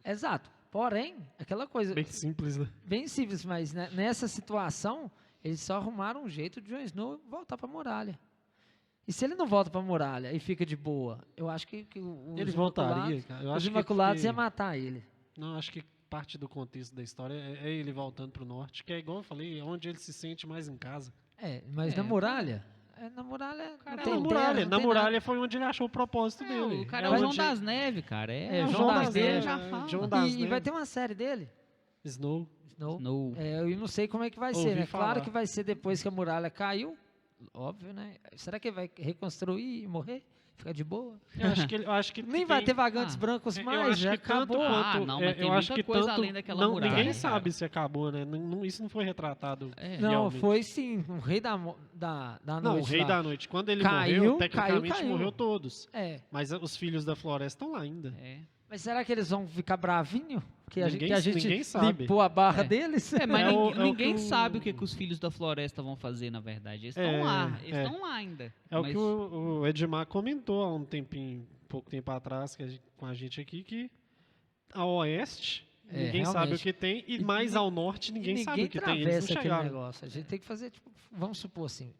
Exato. Porém, aquela coisa... Bem simples, né? Bem simples, mas nessa situação, eles só arrumaram um jeito de Jon Snow voltar pra muralha. E se ele não volta pra muralha e fica de boa, eu acho que ele voltaria, cara. Os Imaculados iam matar ele. Não, acho que parte do contexto da história é ele voltando pro norte, que é igual eu falei, é onde ele se sente mais em casa. Mas na muralha... Na muralha, na muralha foi onde ele achou o propósito dele. O cara é o João das Neves, cara. João das Neves já fala. E vai ter uma série dele? Snow. Eu não sei como é que vai ser, né? Claro que vai ser depois que a muralha caiu. Óbvio, né? Será que ele vai reconstruir e morrer? Ficar de boa? Eu acho que nem vai ter vagantes brancos mais, já acabou. Não, mas tem muita coisa além daquela muralha. Ninguém sabe se acabou, né? Isso não foi retratado. Não, foi sim. O rei da noite. Não, o rei da noite. Quando ele morreu, tecnicamente morreu todos. Mas os filhos da floresta estão lá ainda. Mas será que eles vão ficar bravinho? Que a gente sabe. limpou a barra deles? Mas ninguém sabe o que os filhos da floresta vão fazer, na verdade. Eles estão lá. Eles estão lá ainda. O que o Edmar comentou há pouco tempo atrás com a gente aqui, que a oeste, ninguém sabe o que tem, e mais ao norte, ninguém sabe o que tem. Eles não chegaram. Negócio. A gente tem que fazer, vamos supor assim,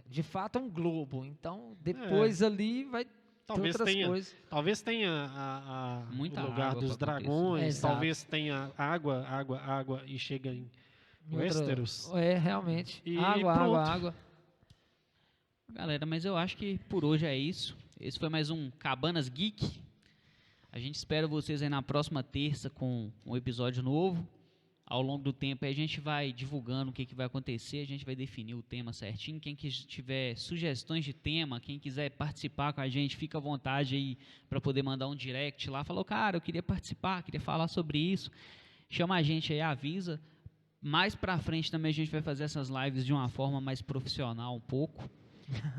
de fato é um globo. Então, depois ali vai... Talvez tenha o lugar dos dragões, talvez tenha água e chega em Westeros. Realmente. E água. Galera, mas eu acho que por hoje é isso. Esse foi mais um Cabanas Geek. A gente espera vocês aí na próxima terça com um episódio novo. Ao longo do tempo a gente vai divulgando o que vai acontecer, a gente vai definir o tema certinho. Quem tiver sugestões de tema, quem quiser participar com a gente, fica à vontade aí para poder mandar um direct lá. Falou, cara, eu queria participar, queria falar sobre isso. Chama a gente aí, avisa. Mais para frente também a gente vai fazer essas lives de uma forma mais profissional um pouco.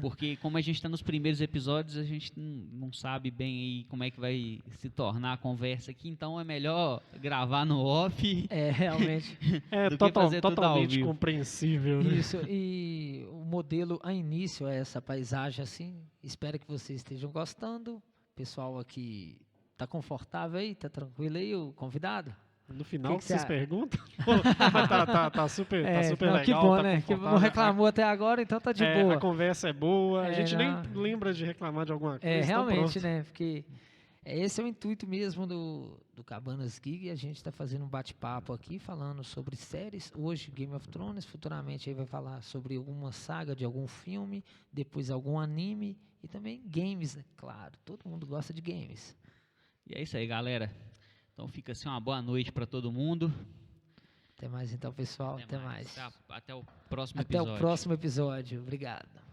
Porque como a gente está nos primeiros episódios, a gente não sabe bem aí como é que vai se tornar a conversa aqui, então é melhor gravar no off. Realmente. Totalmente compreensível, né? Isso, e o modelo a início é essa paisagem assim. Espero que vocês estejam gostando. O pessoal aqui tá confortável aí, tá tranquilo aí, o convidado? No final que vocês perguntam? tá super legal. Que bom, né? Que não reclamou até agora, então tá de boa. A conversa é boa, a gente nem lembra de reclamar de alguma coisa. Realmente, né? Porque esse é o intuito mesmo do Cabanas Geek, e a gente tá fazendo um bate-papo aqui, falando sobre séries. Hoje, Game of Thrones, futuramente aí vai falar sobre alguma saga de algum filme, depois algum anime, e também games, né? Claro, todo mundo gosta de games. E é isso aí, galera. Então fica assim uma boa noite para todo mundo. Até mais então, pessoal. Até mais. Até o próximo episódio. Até o próximo episódio. Obrigado.